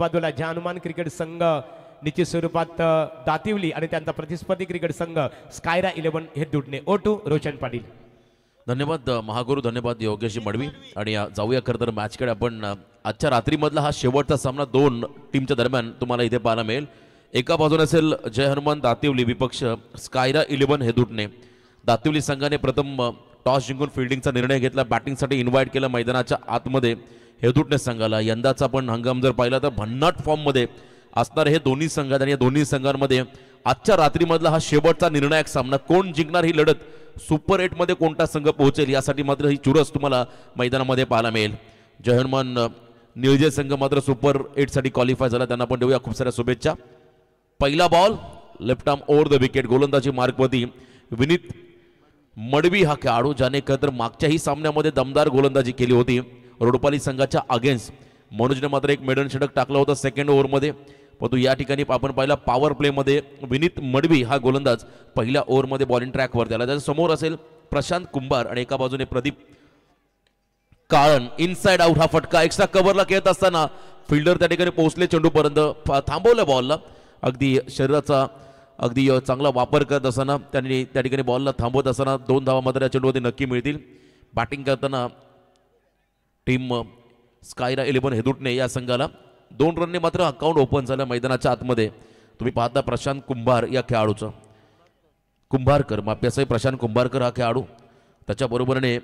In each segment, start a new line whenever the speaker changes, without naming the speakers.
बाजूला जानुमान क्रिकेट संघ निश्चित स्वरूपात दातिवली आणि त्यांचा प्रतिस्पर्धी क्रिकेट संघ स्कायरा 11 हे दुटणे. O2 रोशन पाटील.
धन्यवाद महागुरु, धन्यवाद योगेश मडवी. आणि जाऊया खरं तर मॅचकडे. आपण आजच्या रात्रीमधला हा शेवटचा सामना दोन टीमच्या दरम्यान तुम्हाला इथे पाहायला मिळेल. एका बाजूने असेल जय हनुमान दातिवली विपक्ष स्कायरा 11 हे दुटणे. दातिवली संघाने प्रथम टॉस जिंकून फिल्डिंगचा निर्णय घेतला, बॅटिंगसाठी इन्व्हाइट केलं मैदानाच्या आतमध्ये हेदुटणे संघाला. यंदाचा पण हंगाम जर पाहिला तर भन्नाट फॉर्ममध्ये असणार हे दोन्ही संघ. आणि या दोन्ही संघांमध्ये आजच्या रात्रीमधला हा शेवटचा निर्णायक सामना, कोण जिंकणार ही लढत, सुपर 8 मध्ये कोणता संघ पोहोचेल यासाठी मात्र ही चुरस तुम्हाला मैदानामध्ये पाहायला मिळेल. जय हनुमान निळजे संघ मात्र सुपर 8 साठी क्वालिफाय झाला, त्यांना पण देऊया खूप साऱ्या शुभेच्छा. पहिला ball left arm over the wicket, गोलंदाजी मार्कवरती विनीत मडवी हा खेळाडू, ज्याने खरं तर मागच्याही सामन्यामध्ये दमदार गोलंदाजी केली होती रोडपाली संघाच्या अगेन्स्ट. मनोजने मात्र एक मेडन षटक टाकलं होतं सेकंड ओव्हरमध्ये, परंतु या ठिकाणी आपण पाहिला पॉवर प्लेमध्ये विनीत मडवी हा गोलंदाज पहिल्या ओव्हरमध्ये बॉलिंग ट्रॅकवर आला. त्याच्या समोर असेल प्रशांत कुंभार आणि एका बाजूने प्रदीप काळन. इनसाइड आउट हा फटका एक्स्ट्रा कव्हरला खेळत असताना फिल्डर त्या ठिकाणी पोहोचले, चेंडूपर्यंत थांबवलं बॉलला. अगदी शरीराचा अगदी चांगला वापर करत असताना त्यांनी त्या ठिकाणी बॉलला थांबवत असताना 2 धावा मात्र या चेंडूमध्ये नक्की मिळतील. बॅटिंग करताना टीम स्कायरा 11 हेदुटणे या संघाला 2 रनने मात्र अकाउंट ओपन झालं मैदानाच्या आतमध्ये. तुम्ही पाहता प्रशांत कुंभार या खेळाडूचं, कुंभारकर माप्यासाहेब प्रशांत कुंभारकर हा खेळाडू, त्याच्याबरोबरीने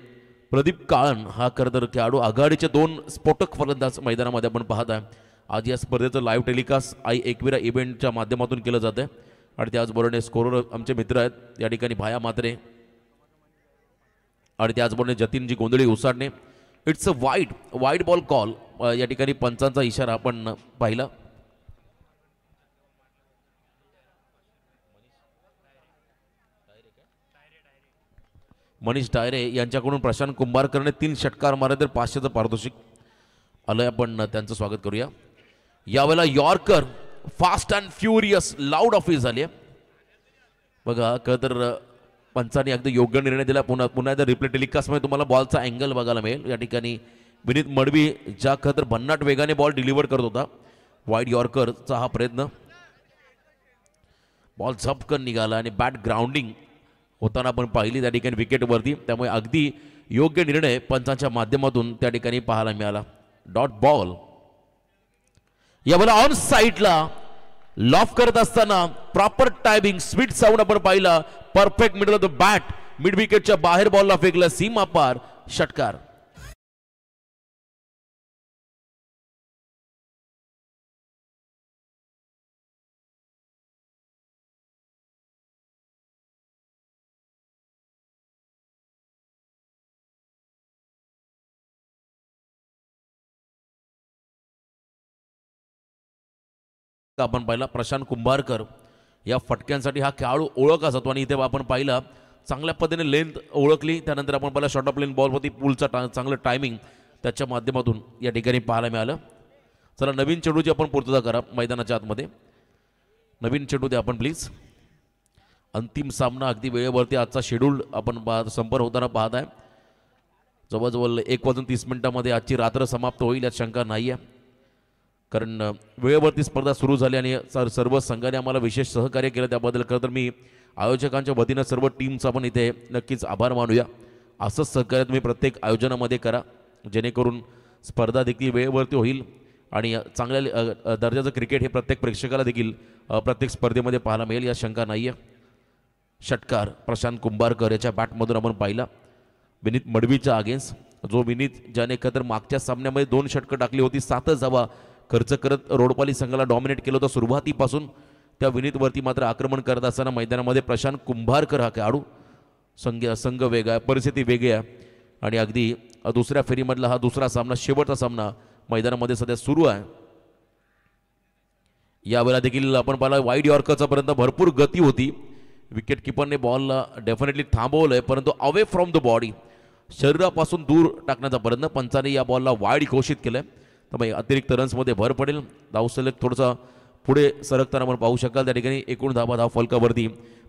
प्रदीप काळन हा खरं तर खेळाडू. आघाडीचे 2 स्फोटक फलंदाज मैदानामध्ये आपण पाहत आहे. आज या स्पर्धेचं लाईव्ह टेलिकास्ट आई एकविरा इव्हेंटच्या माध्यमातून केलं जातं आणि त्याचबरोबर स्कोरर आमचे मित्र आहेत या ठिकाणी भाया मात्रे आणि त्याचबरोबर जतीनजी गोंधळी उसाडणे. It's a wide ball call, या ठिकाणी पंचांचा इशारा आपण पाहिला. मनीष डायरे यांच्याकडून प्रशांत कुंभारकरने 3 षटकार मारले तर 500चं पारितोषिक आलंय. आपण त्यांचं स्वागत करूया. यावेळेला yorker fast and furious loud office झाली आहे बघा. खरं तर पंचांनी अगदी योग्य निर्णय दिला. पुन्हा एकदा रिप्ले टेलिकास्टमध्ये तुम्हाला बॉलचा अँगल बघायला मिळेल. या ठिकाणी विनीत मडवी ज्या खरं तर भन्नाट वेगाने बॉल डिलिव्हर करत होता, वाईड यॉर्करचा हा प्रयत्न, बॉल झपकन निघाला आणि बॅट ग्राउंडिंग होताना आपण पाहिली त्या ठिकाणी विकेटवरती. त्यामुळे अगदी योग्य निर्णय पंचांच्या माध्यमातून त्या ठिकाणी पाहायला मिळाला. डॉट बॉल यावेळेला ऑन साईडला लॉफ करत असताना प्रॉपर टायमिंग, स्वीट साऊंड आपण पाहिला. Perfect middle of the bat, mid विकेटच्या बाहेर बॉलला फेकला, सीमा पार षटकार. आपण पाहिला प्रशांत कुंभारकर या फटक्यांसाठी हा खेळाडू ओळखला जातो आणि इथे आपण पाहिला चांगल्या पद्धतीने लेंथ ओळखली. त्यानंतर आपण पाहिला शॉर्ट ऑफ लेन बॉलवरती पुलचा चांगलं टायमिंग त्याच्या माध्यमातून या ठिकाणी पाहायला मिळालं. चला नवीन चेंडूची आपण पूर्तता करा मैदानाच्या आतमध्ये. नवीन चेंडू द्या आपण प्लीज. अंतिम सामना अगदी वेळेवरती आजचा शेड्यूल आपण संपर्क होताना पाहत आहे. जवळजवळ 1:30 आजची रात्र समाप्त होईल यात शंका नाही आहे, कारण वेळेवरती स्पर्धा सुरू झाली आणि सर्व संघाने आम्हाला विशेष सहकार्य केलं त्याबद्दल खरं तर मी आयोजकांच्या वतीनं सर्व टीमचा पण इथे नक्कीच आभार मानूया. असंच सहकार्य तुम्ही प्रत्येक आयोजनामध्ये करा जेणेकरून स्पर्धा देखील वेळेवरती होईल आणि चांगल्या दर्जाचं क्रिकेट हे प्रत्येक प्रेक्षकाला देखील प्रत्येक स्पर्धेमध्ये पाहायला मिळेल या शंका नाही आहे. षटकार प्रशांत कुंभारकर याच्या बॅटमधून आपण पाहिला विनीत मडवीच्या अगेन्स्ट, जो विनीत ज्याने खतर मागच्या सामन्यामध्ये 2 षटकं टाकली होती, 7 धावा खर्च करत रोडपाली संघाला डॉमिनेट केलं होतं सुरुवातीपासून. त्या विनीतवरती मात्र आक्रमण करत असताना मैदानामध्ये प्रशांत कुंभारकर हा खेळाडू. संघ वेगळा आहे, परिस्थिती वेगळी आहे आणि अगदी दुसऱ्या फेरीमधला हा दुसरा सामना, शेवटचा सामना मैदानामध्ये सध्या सुरू आहे. यावेळेला देखील आपण पाहिला वाईड यॉर्करचा पर्यंत भरपूर गती होती. विकेट किपरने बॉलला डेफिनेटली थांबवलंय, परंतु अवे फ्रॉम द बॉडी, शरीरापासून दूर टाकण्याचा प्रयत्न. पंचाने या बॉलला वाईड घोषित केलंय, त्यामुळे अतिरिक्त रन्समध्ये भर पडेल. धावसलग थोडासा पुढे सरकताना आपण पाहू शकाल. त्या ठिकाणी एकूण धावा फलकावरती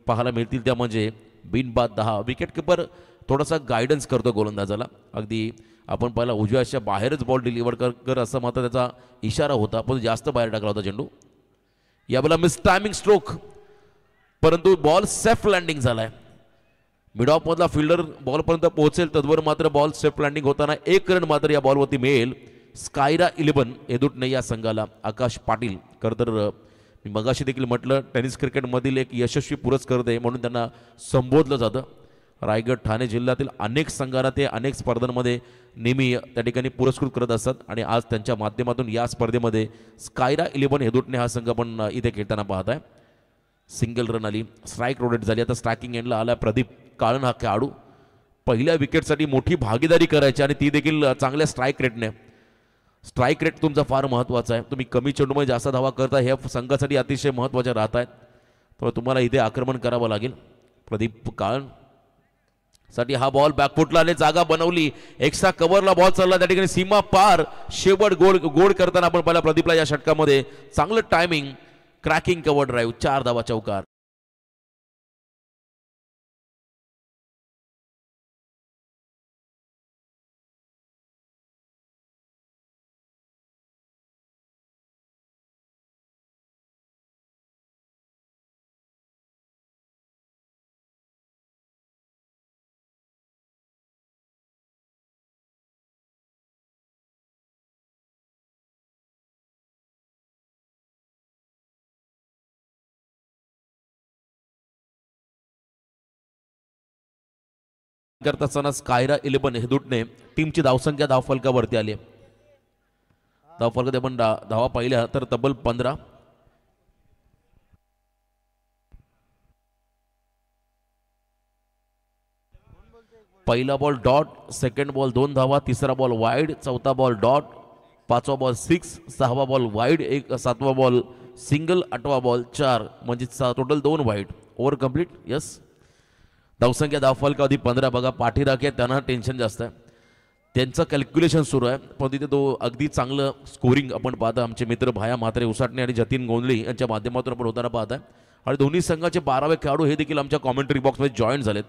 पाहायला मिळतील, त्या म्हणजे बिनबाद 10. विकेट किपर थोडासा गायडन्स करतो गोलंदाजाला. अगदी आपण पहिला उजव्याच्या बाहेरच बॉल डिलिव्हर कर असं मात्र त्याचा इशारा होता, पण जास्त बाहेर टाकला होता चेंडू. यावेळेला मिस टायमिंग स्ट्रोक, परंतु बॉल सेफ लँडिंग झालाय. मिड ऑफ मधला फिल्डर बॉलपर्यंत पोहोचेल तद्वर मात्र बॉल सेफ लँडिंग होताना 1 रन मात्र या बॉलवरती मिळेल. स्कायरा 11 एदुटणे या संघाला. आकाश पाटील तर मी मगाशी देखील म्हटलं टेनिस क्रिकेटमधील एक यशस्वी पुरस्कर्ते म्हणून त्यांना संबोधलं जातं. रायगड ठाणे जिल्ह्यातील अनेक संघांना ते अनेक स्पर्धांमध्ये नेहमी त्या ठिकाणी पुरस्कृत करत असतात आणि आज त्यांच्या माध्यमातून या स्पर्धेमध्ये स्कायरा 11 एदुटणे हा संघ पण इथे खेळताना पाहत आहे. सिंगल रन आली, स्ट्राईक रोटेट झाली. आता स्ट्रायकिंग एंडला आला प्रदीप काळन हा खेळाडू. पहिल्या विकेटसाठी मोठी भागीदारी करायची आणि ती देखील चांगल्या स्ट्राईक रेटने. स्ट्राईक रेट तुमचा फार महत्त्वाचा आहे. तुम्ही कमी चेंडूमध्ये जास्त धावा करता हे संघासाठी अतिशय महत्त्वाचे राहत आहेत. तर तुम्हाला इथे आक्रमण करावं लागेल. प्रदीप काळन साठी हा बॉल बॅकफुटला आले, जागा बनवली, एक्स्ट्रा कव्हरला बॉल चालला, त्या ठिकाणी सीमा पार, शेवट गोड करताना आपण पहिला प्रदीपला या षटकामध्ये चांगलं टायमिंग, क्रॅकिंग कव्हर ड्राईव्ह, 4 धावा चौकार. करत असताना स्कायरा 11 एदुटणे टीमची धावसंख्या धावफलकावरती आली. धावफलकात आपण धावा पाहिल्या तर तब्बल 15. पहिला बॉल डॉट, सेकंड बॉल 2 धावा, तिसरा बॉल वाईड, चौथा बॉल डॉट, 5वा बॉल 6, 6वा बॉल वाईड, 7वा बॉल सिंगल, 8वा बॉल 4, म्हणजे total 2 wide. Over complete. Yes, धावसंख्या धावफलका आधी 15. बघा पाठीराखे आहेत, त्यांना टेन्शन जास्त आहे, त्यांचं कॅल्क्युलेशन सुरू आहे, पण तिथे तो अगदी चांगलं स्कोरिंग आपण पाहता. आमचे मित्र भाया म्हात्रे उसाटणे आणि जतीन गोंधळी यांच्या माध्यमातून आपण होताना पाहत आहे. आणि दोन्ही संघाचे 12वे खेळाडू हे देखील आमच्या कॉमेंट्री बॉक्समध्ये जॉईन झालेत.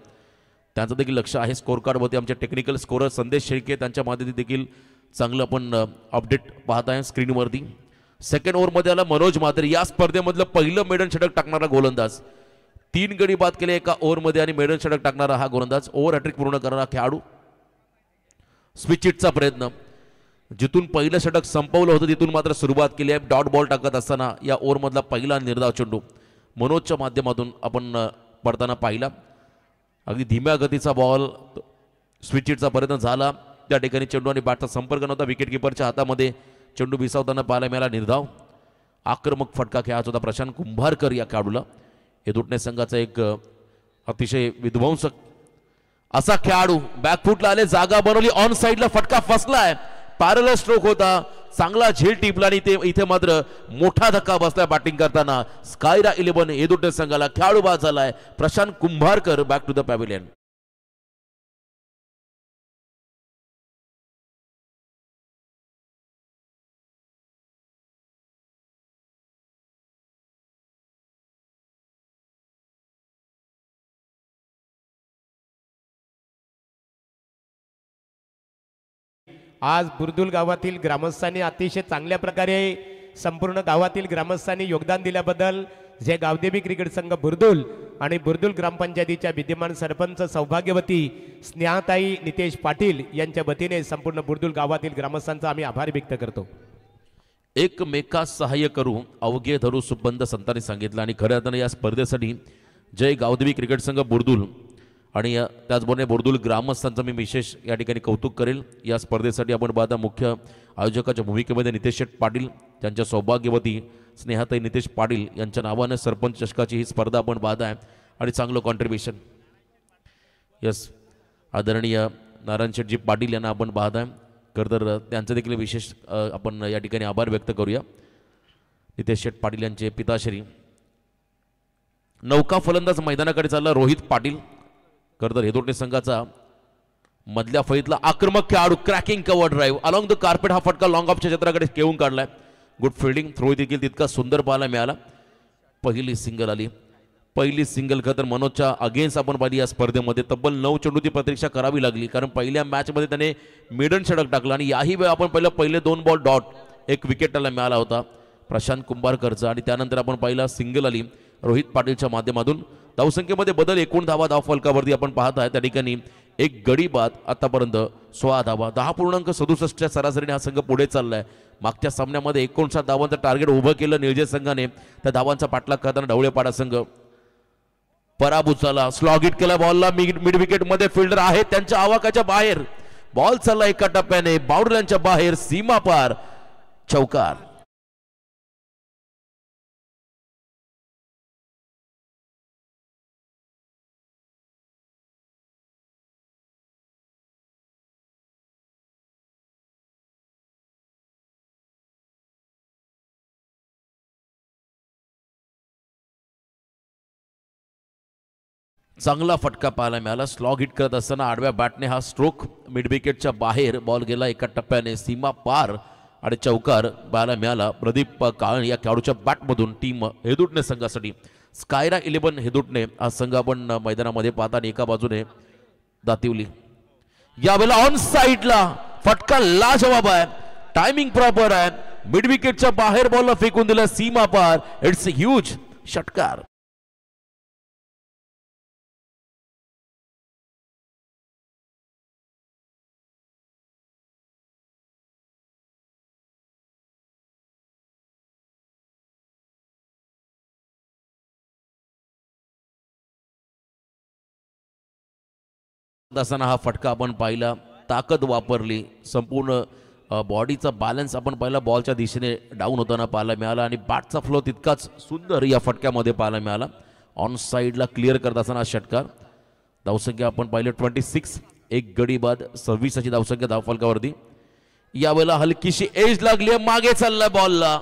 त्यांचं देखील लक्ष आहे स्कोर कार्डवरती. आमचे टेक्निकल स्कोरर संदेश शेळके त्यांच्या माध्यमातून देखील चांगलं आपण अपडेट पाहत आहे स्क्रीनवरती. सेकंड ओव्हरमध्ये आला मनोज म्हात्रे, या स्पर्धेमधलं पहिलं मेडन षटक टाकणारा गोलंदाज. 3 गडी बाद केले एका ओव्हरमध्ये आणि मेडन षटक टाकणारा हा गोलंदाज. ओव्हर हॅट्रिक पूर्ण करणारा खेळाडू. स्विच हिटचा प्रयत्न, जिथून पहिलं षटक संपवलं होतं तिथून मात्र सुरुवात केली आहे. डॉट बॉल टाकत असताना या ओव्हरमधला पहिला निर्धाव चेंडू मनोजच्या माध्यमातून आपण पडताना पाहिला. अगदी धीम्या गतीचा बॉल, स्विच हिटचा प्रयत्न झाला, त्या ठिकाणी चेंडू आणि बॅटचा संपर्क नव्हता. विकेटकीपरच्या हातामध्ये चेंडू विसावताना पाहायला मिळाला निर्धाव. आक्रमक फटका खेळायचा होता प्रशांत कुंभारकर या खेळाडूला. एदुटणे संघाचा एक अतिशय विध्वंसक असा खेळाडू. बॅकफुटला आले, जागा बनवली, ऑन साइडला फटका फसलाय, पॅरलल स्ट्रोक होता, चांगला झेल टिपला आणि इथे मात्र मोठा धक्का बसलाय बॅटिंग करताना. स्कायरा 11 एदुटणे संघाला. खेळाडू बाद झालाय Prashant Kumbharkar. Back to the pavilion.
आज बुर्दुल गावातील ग्रामस्थांनी अतिशय चांगल्या प्रकारे संपूर्ण गावातील ग्रामस्थांनी योगदान दिल्याबद्दल जे गावदेवी क्रिकेट संघ बुर्दुल आणि बुर्दुल ग्रामपंचायतीच्या विद्यमान सरपंच सौभाग्यवती स्नेहाताई नितेश पाटील यांच्या वतीने संपूर्ण बुर्दुल गावातील ग्रामस्थांचा आम्ही आभार व्यक्त करतो.
एकमेकास सहाय्य करू अवघे धरू सुबंध संतांनी सांगितलं. आणि खऱ्या अर्थाने या स्पर्धेसाठी जय गावदेवी क्रिकेट संघ बुर्दुल आणि त्याचबरोबर बुर्दुल ग्रामस्थांचं मी विशेष या ठिकाणी कौतुक करेल. या स्पर्धेसाठी आपण पाहता मुख्य आयोजकाच्या भूमिकेमध्ये नितेश शेठ पाटील, त्यांच्या सौभाग्यवती स्नेहाताई नितेश पाटील यांच्या नावाने सरपंच चषकाची ही स्पर्धा आपण पाहत आहे आणि चांगलं कॉन्ट्रीब्युशन. यस, आदरणीय नारायण शेठजी पाटील यांना आपण पाहत आहे. खरं तर त्यांचं देखील विशेष आपण या ठिकाणी आभार व्यक्त करूया. नितेश शेठ पाटील यांचे पिताश्री. नौका फलंदाज मैदानाकडे चालला रोहित पाटील. खरं तर एदुटणे संघाचा मधल्या फळीतला आक्रमक खेळाडू. Cracking cover drive along the carpet. हा फटका लॉंग ऑफच्या क्षेत्राकडे घेऊन काढलाय. Good fielding. थ्रो देखील तितका सुंदर पाहायला मिळाला. पहिली सिंगल आली. पहिली सिंगल खतर मनोजच्या अगेन्स्ट आपण पाहिली या स्पर्धेमध्ये तब्बल 9 चेंडूची प्रतीक्षा करावी लागली, कारण पहिल्या मॅचमध्ये त्याने मिडन षटक टाकलं आणि याही वेळी आपण पाहिलं पहिले 2 बॉल डॉट, एक विकेट त्याला मिळाला होता प्रशांत कुंभारकरचा आणि त्यानंतर आपण पाहिला सिंगल आली रोहित पाटीलच्या माध्यमातून. धावसंख्येमध्ये बदल, एकूण धावा धाव फलकावरती आपण पाहत आहे त्या ठिकाणी एक गडी बाद आतापर्यंत 16 धावा, 10.67 सरासरीने हा संघ पुढे चाललाय. मागच्या सामन्यामध्ये 59 धावांचं टार्गेट उभं केलं निळजे संघाने, त्या धावांचा पाठलाग करताना ढवळेपाडा संघ पराभूत झाला. स्लॉग हिट केला बॉलला, मिड विकेट मध्ये फिल्डर आहे त्यांच्या आवाकाच्या बाहेर, बॉल चालला एका टप्प्याने बाउंड्रीच्या बाहेर, सीमा पार, चौकार. चांगला फटका पाहायला मिळाला. स्लॉग हिट करत असताना आडव्या बॅटने हा स्ट्रोक मिड विकेटच्या बाहेर, बॉल गेला एका टप्प्याने सीमा पार आणि चौकार पाहायला मिळाला प्रदीप काळण या खेळाडूच्या बॅटमधून. टीम हेदुटणे संघासाठी स्कायरा 11 हेदुटणे हा संघ आपण मैदानामध्ये पाहताना एका बाजूने दातिवली. यावेळेला ऑन साईडला फटका लाजवाब आहे, टायमिंग प्रॉपर आहे, मिड विकेटच्या बाहेर बॉलला फेकून दिला सीमा पार. इट्स अ ह्यूज षटकार. असताना हा फटका आपण पाहिला, ताकद वापरली, संपूर्ण बॉडीचा बॅलन्स आपण पाहिला, बॉलच्या दिशेने डाऊन होताना पाहायला मिळाला आणि बॅटचा फ्लो तितकाच सुंदर या फटक्यामध्ये पाहायला मिळाला. ऑन साईडला क्लिअर करत असताना षटकार. धावसंख्या आपण पाहिलं 26, एक गडी बाद, 26 धावसंख्या धावफलकावरती. यावेळेला हलकीशी एज लागली, मागे चालला बॉलला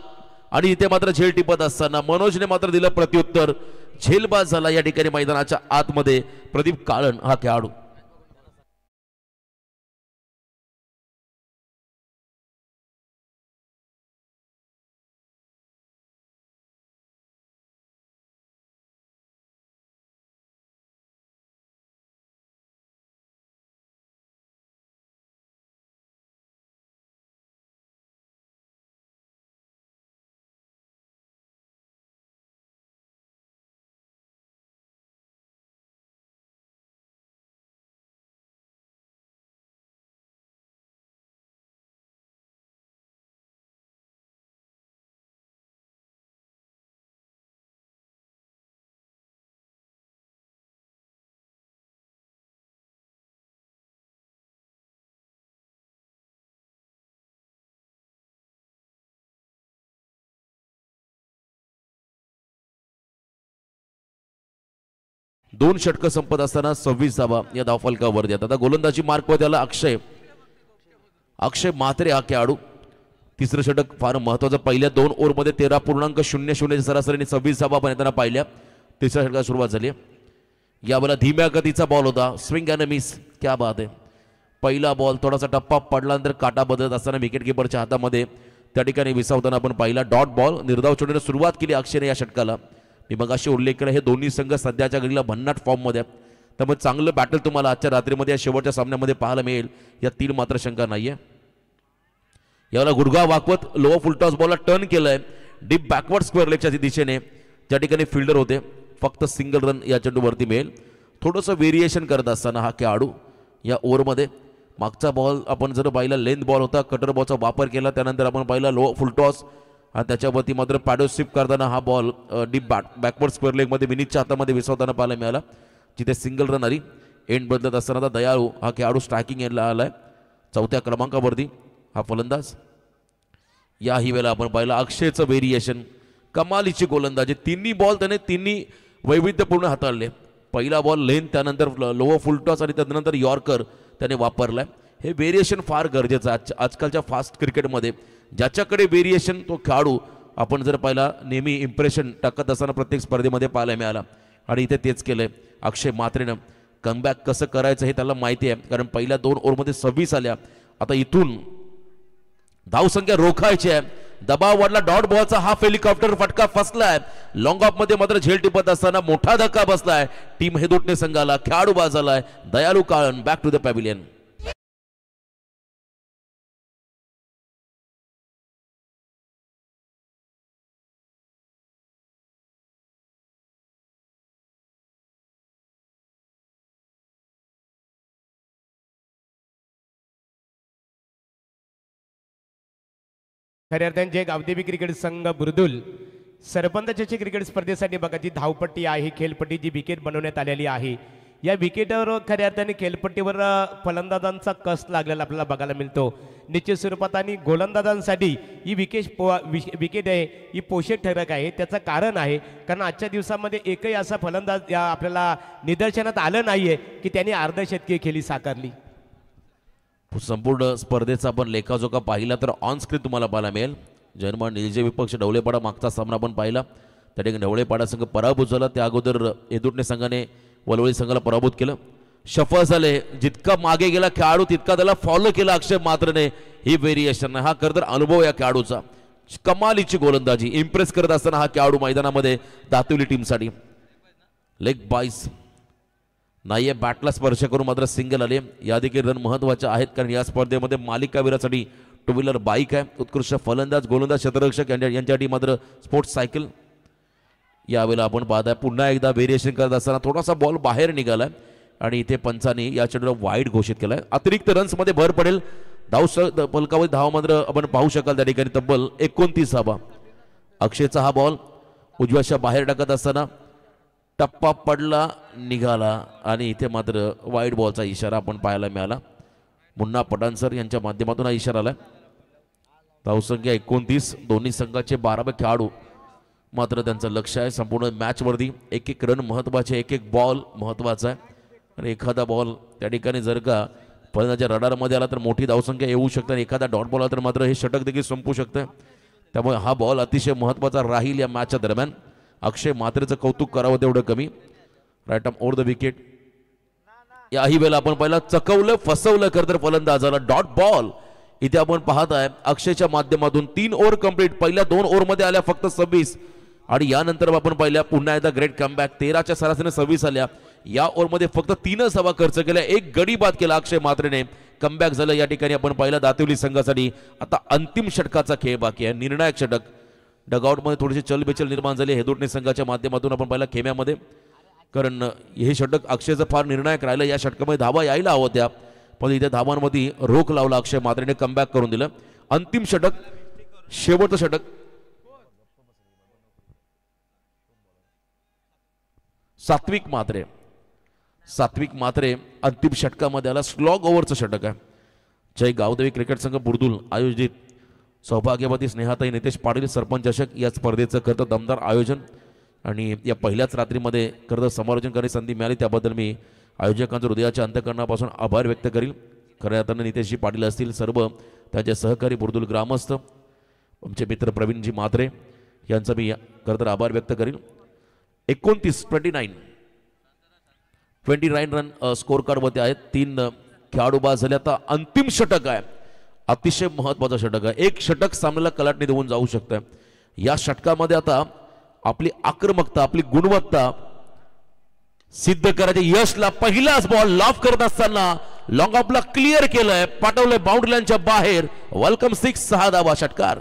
आणि इथे मात्र झेल टिपत असताना मनोजने मात्र दिलं प्रत्युत्तर, झेलबाद झाला या ठिकाणी मैदानाच्या आतमध्ये प्रदीप काळण हा खेळाडू. दोन षटक संपत असताना 26 धावा या धावफलकावरती. आता गोलंदाजी मार्कवर त्याला अक्षय म्हात्रे हा खेळाडू. तिसरं षटक फार महत्वाचं. पहिल्या 2 ओव्हरमध्ये 13.00 सरासरीने 26 धावा आपण येताना पाहिल्या. तिसऱ्या षटकाला सुरुवात झाली. यावेळेला धीम्या गतीचा बॉल होता, स्विंग अँड मिस, क्या बात आहे. पहिला बॉल थोडासा टप्पा पडल्यानंतर काटा बदलत असताना विकेट किपरच्या हातामध्ये त्या ठिकाणी विसावताना आपण पाहिला. डॉट बॉल, निर्धाव चेंडूने सुरुवात केली अक्षयने या षटकाला. मी मगाशी उल्लेख केला, हे दोन्ही संघ सध्याच्या घडीला भन्नाट फॉर्ममध्ये आहेत, त्यामुळे चांगलं बॅटल तुम्हाला आजच्या रात्रीमध्ये या शेवटच्या सामन्यामध्ये पाहायला मिळेल, यात मात्र शंका नाहीये. यावेळेला गुडघा वाकवत लो फुलटॉस बॉलला टर्न केलंय डीप बॅकवर्ड स्क्वेअर लेगच्या दिशेने, ज्या ठिकाणी फिल्डर होते. फक्त सिंगल रन या चेंडूवरती मिळेल. थोडंसं व्हेरिएशन करत असताना हा खेळाडू या ओव्हरमध्ये मागचा बॉल आपण जर पाहिला लेंथ बॉल होता, कटर बॉलचा वापर केला, त्यानंतर आपण पाहिला लो फुलटॉस आणि त्याच्यावरती मात्र पॅडो स्वीप करताना हा बॉल डीप बॅकवर्ड स्क्वेअर लेगमध्ये विनीतच्या हातामध्ये विसवताना पाहायला मिळाला, जिथे सिंगल रन आली. एंड बदलत असताना दयाळू हा खेळाडू स्ट्रायकिंग एंडला आलाय, 4थ्या क्रमांकावरती हा फलंदाज. याही वेळेला आपण पाहिलं अक्षयचं व्हेरिएशन, कमालीची गोलंदाजी. तिन्ही बॉल त्याने तिन्ही वैविध्यपूर्ण हाताळले. पहिला बॉल लेंथ, त्यानंतर लो फुलटॉस आणि त्यानंतर यॉर्कर त्याने वापरलाय. हे व्हेरिएशन फार गरजेचं आहे आजकालच्या फास्ट क्रिकेटमध्ये. ज्याच्याकडे व्हेरिएशन तो खेळाडू आपण जर पाहिला नेहमी इम्प्रेशन टाकत असताना प्रत्येक स्पर्धेमध्ये पाहायला मिळाला, आणि इथे तेच केलंय अक्षय म्हात्रेनं. कमबॅक कसं करायचं हे त्याला माहिती आहे, कारण पहिल्या 2 ओव्हरमध्ये 26 आल्या. आता इथून धावसंख्या रोखायची आहे दबाव वाढला, डॉट बॉलचा हाफ हेलिकॉप्टर फटका फसलाय. लॉंग ऑफ मध्ये मात्र झेल टिपत असताना मोठा धक्का बसलाय टीम हेदोटणे संघाला. खेळाडू बाद झालाय दयालू काळन. Back to the pavilion.
खऱ्या अर्थाने जे गावदेवी क्रिकेट संघ बुर्दुल सरपंचाच्या क्रिकेट स्पर्धेसाठी बघा जी धावपट्टी आहे, खेळपट्टी जी विकेट बनवण्यात आलेली आहे, या विकेटवर खऱ्या अर्थाने खेळपट्टीवर फलंदाजांचा कस लागलेला आपल्याला बघायला मिळतो निश्चित स्वरूपात. आणि गोलंदाजांसाठी ही विकेट आहे ही पोषक ठरक आहे. त्याचं कारण आहे कारण आजच्या दिवसामध्ये एकही असा फलंदाज या आपल्याला निदर्शनात आलं नाहीये की त्यांनी अर्धशतकीय खेळी साकारली.
संपूर्ण स्पर्धेचा आपण लेखाजोखा पाहिला तर ऑन स्क्रीन तुम्हाला पाहायला मिळेल. जर्मन निलजे विपक्ष ढवळेपाडा मागचा सामना आपण पाहिला, त्या ठिकाणी ढवळेपाडा संघ पराभूत झाला. त्या अगोदर हेदुटणे संघाने वलवळी संघाला पराभूत केलं. सफल झाले, जितका मागे गेला खेळाडू तितका त्याला फॉलो केला अक्षय मात्रने. ही व्हेरिएशन हा खरं तर अनुभव या खेळाडूचा. कमालीची गोलंदाजी इम्प्रेस करत असताना हा खेळाडू मैदानामध्ये दातवली टीमसाठी. लेग बाईस नाहीये, बॅटला स्पर्श करून मात्र सिंगल आले. या देखील रन महत्वाच्या आहेत कारण या स्पर्धेमध्ये मालिकावीरासाठी टू व्हीलर बाईक आहे. उत्कृष्ट फलंदाज गोलंदाज क्षेत्ररक्षक यांच्यासाठी मात्र स्पोर्ट्स सायकल. यावेळेला आपण पाहताय पुन्हा एकदा व्हेरिएशन करत असताना थोडासा बॉल बाहेर निघालाय आणि इथे पंचांनी या चेंडूला वाईड घोषित केलाय. अतिरिक्त रन्स मध्ये भर पडेल. फलकावरील धाव मात्र आपण पाहू शकाल त्या ठिकाणी तब्बल 29 धावा. अक्षयचा हा बॉल उजव्याच्या बाहेर टाकत असताना टप्पा पडला, निघाला आणि इथे मात्र वाईड बॉलचा इशारा आपण पाहायला मिळाला. मुन्ना पठाणसर यांच्या माध्यमातून हा इशारा आला. धावसंख्या 29, दोन्ही संघाचे 12 खेळाडू मात्र त्यांचं लक्ष आहे संपूर्ण मॅचवरती. एक एक रन महत्वाचे, एक एक बॉल महत्वाचा आहे आणि एखादा बॉल त्या ठिकाणी जर का फलंदाच्या रडारमध्ये आला तर मोठी धावसंख्या येऊ शकते आणि एखादा डॉट बॉल आला तर मात्र हे षटक देखील संपू शकतं. त्यामुळे हा बॉल अतिशय महत्वाचा राहील या मॅचच्या दरम्यान. अक्षय मात्रेचं कौतुक करावं तेवढं कमी. Right arm over the wicket. याही वेळेला आपण पहिला चकवलं फसवलं खरं तर फलंदाजाला डॉट बॉल. इथे आपण पाहत आहे अक्षयच्या माध्यमातून 3 ओव्हर कंप्लीट. पहिल्या 2 ओव्हरमध्ये आल्या फक्त 26 आणि यानंतर आपण पाहिल्या पुन्हा एकदा ग्रेट कमबॅक. 13च्या सरासरीने 26 आल्या. या ओव्हरमध्ये फक्त 3 धावा खर्च केल्या, 1 गडी बाद केला अक्षय मात्रेने. कमबॅक झालं या ठिकाणी आपण पाहिलं दातिवली संघासाठी. आता अंतिम षटकाचा खेळ बाकी आहे, निर्णायक षटक. डगआउटमध्ये थोडीशी चलबिचल निर्माण झाली हेदुटणे संघाच्या माध्यमातून आपण पाहिलं खेम्यामध्ये कारण हे षटक अक्षयचं फार निर्णायक राहिलं. या षटकामध्ये धावा यायला हवं त्या पण इथे धावांमध्ये रोख लावला अक्षय मात्रेने. कमबॅक करून दिलं. अंतिम षटक, शेवटचं षटक. सात्विक मात्रे अंतिम षटकामध्ये आला. स्लॉग ओव्हरचं षटक आहे. जय गावदेवी क्रिकेट संघ बुर्दुल आयोजित सौभाग्यवती स्नेहाताई नितेश पाटील सरपंच चषक या स्पर्धेचं खरं दमदार आयोजन आणि या पहिल्याच रात्रीमध्ये खरं समालोचन करण्याची संधी मिळाली त्याबद्दल मी आयोजकांच्या हृदयाच्या अंतःकरणापासून आभार व्यक्त करील. खऱ्या अर्थानं नितेशजी पाटील असतील, सर्व त्यांचे सहकारी बुर्दुल ग्रामस्थ, आमचे मित्र प्रवीणजी मात्रे यांचा मी खरं तर आभार व्यक्त करील. 29 रन स्कोर कार्डवरती आहेत. 3 खेळाडू बाद झाले. आता अंतिम षटक आहे, अतिशय महत्वाचं षटक आहे. एक षटक सामन्याला कलाटणी देऊन जाऊ शकतं. या षटकामध्ये आता आपली आक्रमकता, आपली गुणवत्ता सिद्ध करायचे यशला पहिलाच बॉल लॉफ करत असताना लॉंग ऑफला क्लिअर केलंय, पाठवलंय बाउंड्री लाईनच्या बाहेर. वेलकम 6 धावा षटकार.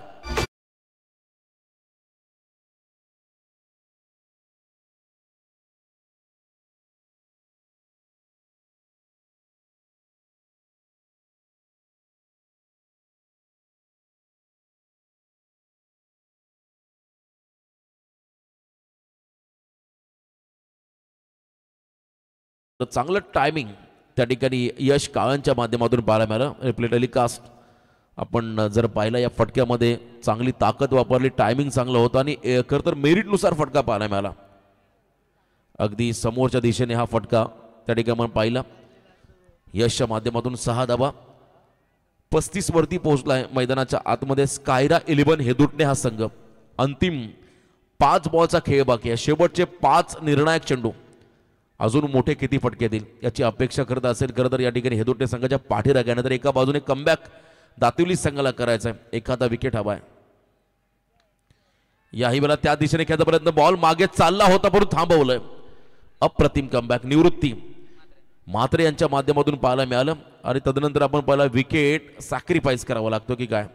चांगलं टायमिंग त्या ठिकाणी यश काळांच्या माध्यमातून पाहायला मिळालं. रिप्ले टेलिकास्ट आपण जर पाहिलं या फटक्यामध्ये चांगली ताकद वापरली, टायमिंग चांगलं होतं आणि खरं तर मेरिटनुसार फटका पाहायला मिळाला. अगदी समोरच्या दिशेने हा फटका त्या ठिकाणी आपण पाहिला. यशच्या माध्यमातून 6 धावा. 35 वरती पोहोचलाय मैदानाच्या आतमध्ये. स्कायरा 11 हेदुटणे हा संघ. अंतिम 5 बॉलचा खेळ बाकी आहे. शेवटचे 5 निर्णायक चेंडू. अजून मोठे किती फटके देईल याची अपेक्षा करत असेल खरं तर या ठिकाणी हेदुटणे संघाच्या पाठीराख्यानंतर एका बाजूने कमबॅक दातिवली संघाला करायचा आहे. एखादा विकेट हवा आहे. याही वेळा त्या दिशेने खेळता प्रयत्न, बॉल मागे चालला होता परंतु थांबवलंय. अप्रतिम कमबॅक निवृत्ती म्हात्रे यांच्या माध्यमातून पाहायला मिळालं. आणि तदनंतर आपण पाहिला विकेट सॅक्रिफाईस करावा लागतो की काय.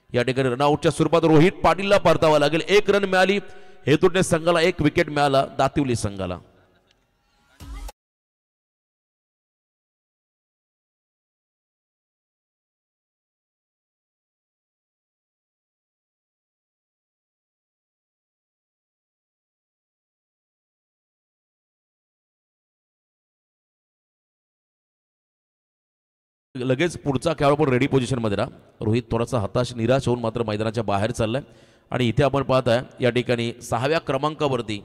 या ठिकाणी रनआउटच्या स्वरूपात रोहित पाटीलला परतावा लागेल. 1 रन मिळाली हेतूने संघाला, 1 विकेट मिळाला दातिवली संघाला. लगेच पुढचा खेळाडू पण रेडी पोझिशनमध्ये राहा. रोहित थोडासा हताश निराश होऊन मात्र मैदानाच्या बाहेर चाललाय. आणि इथे आपण पाहताय या ठिकाणी 6व्या क्रमांकावरती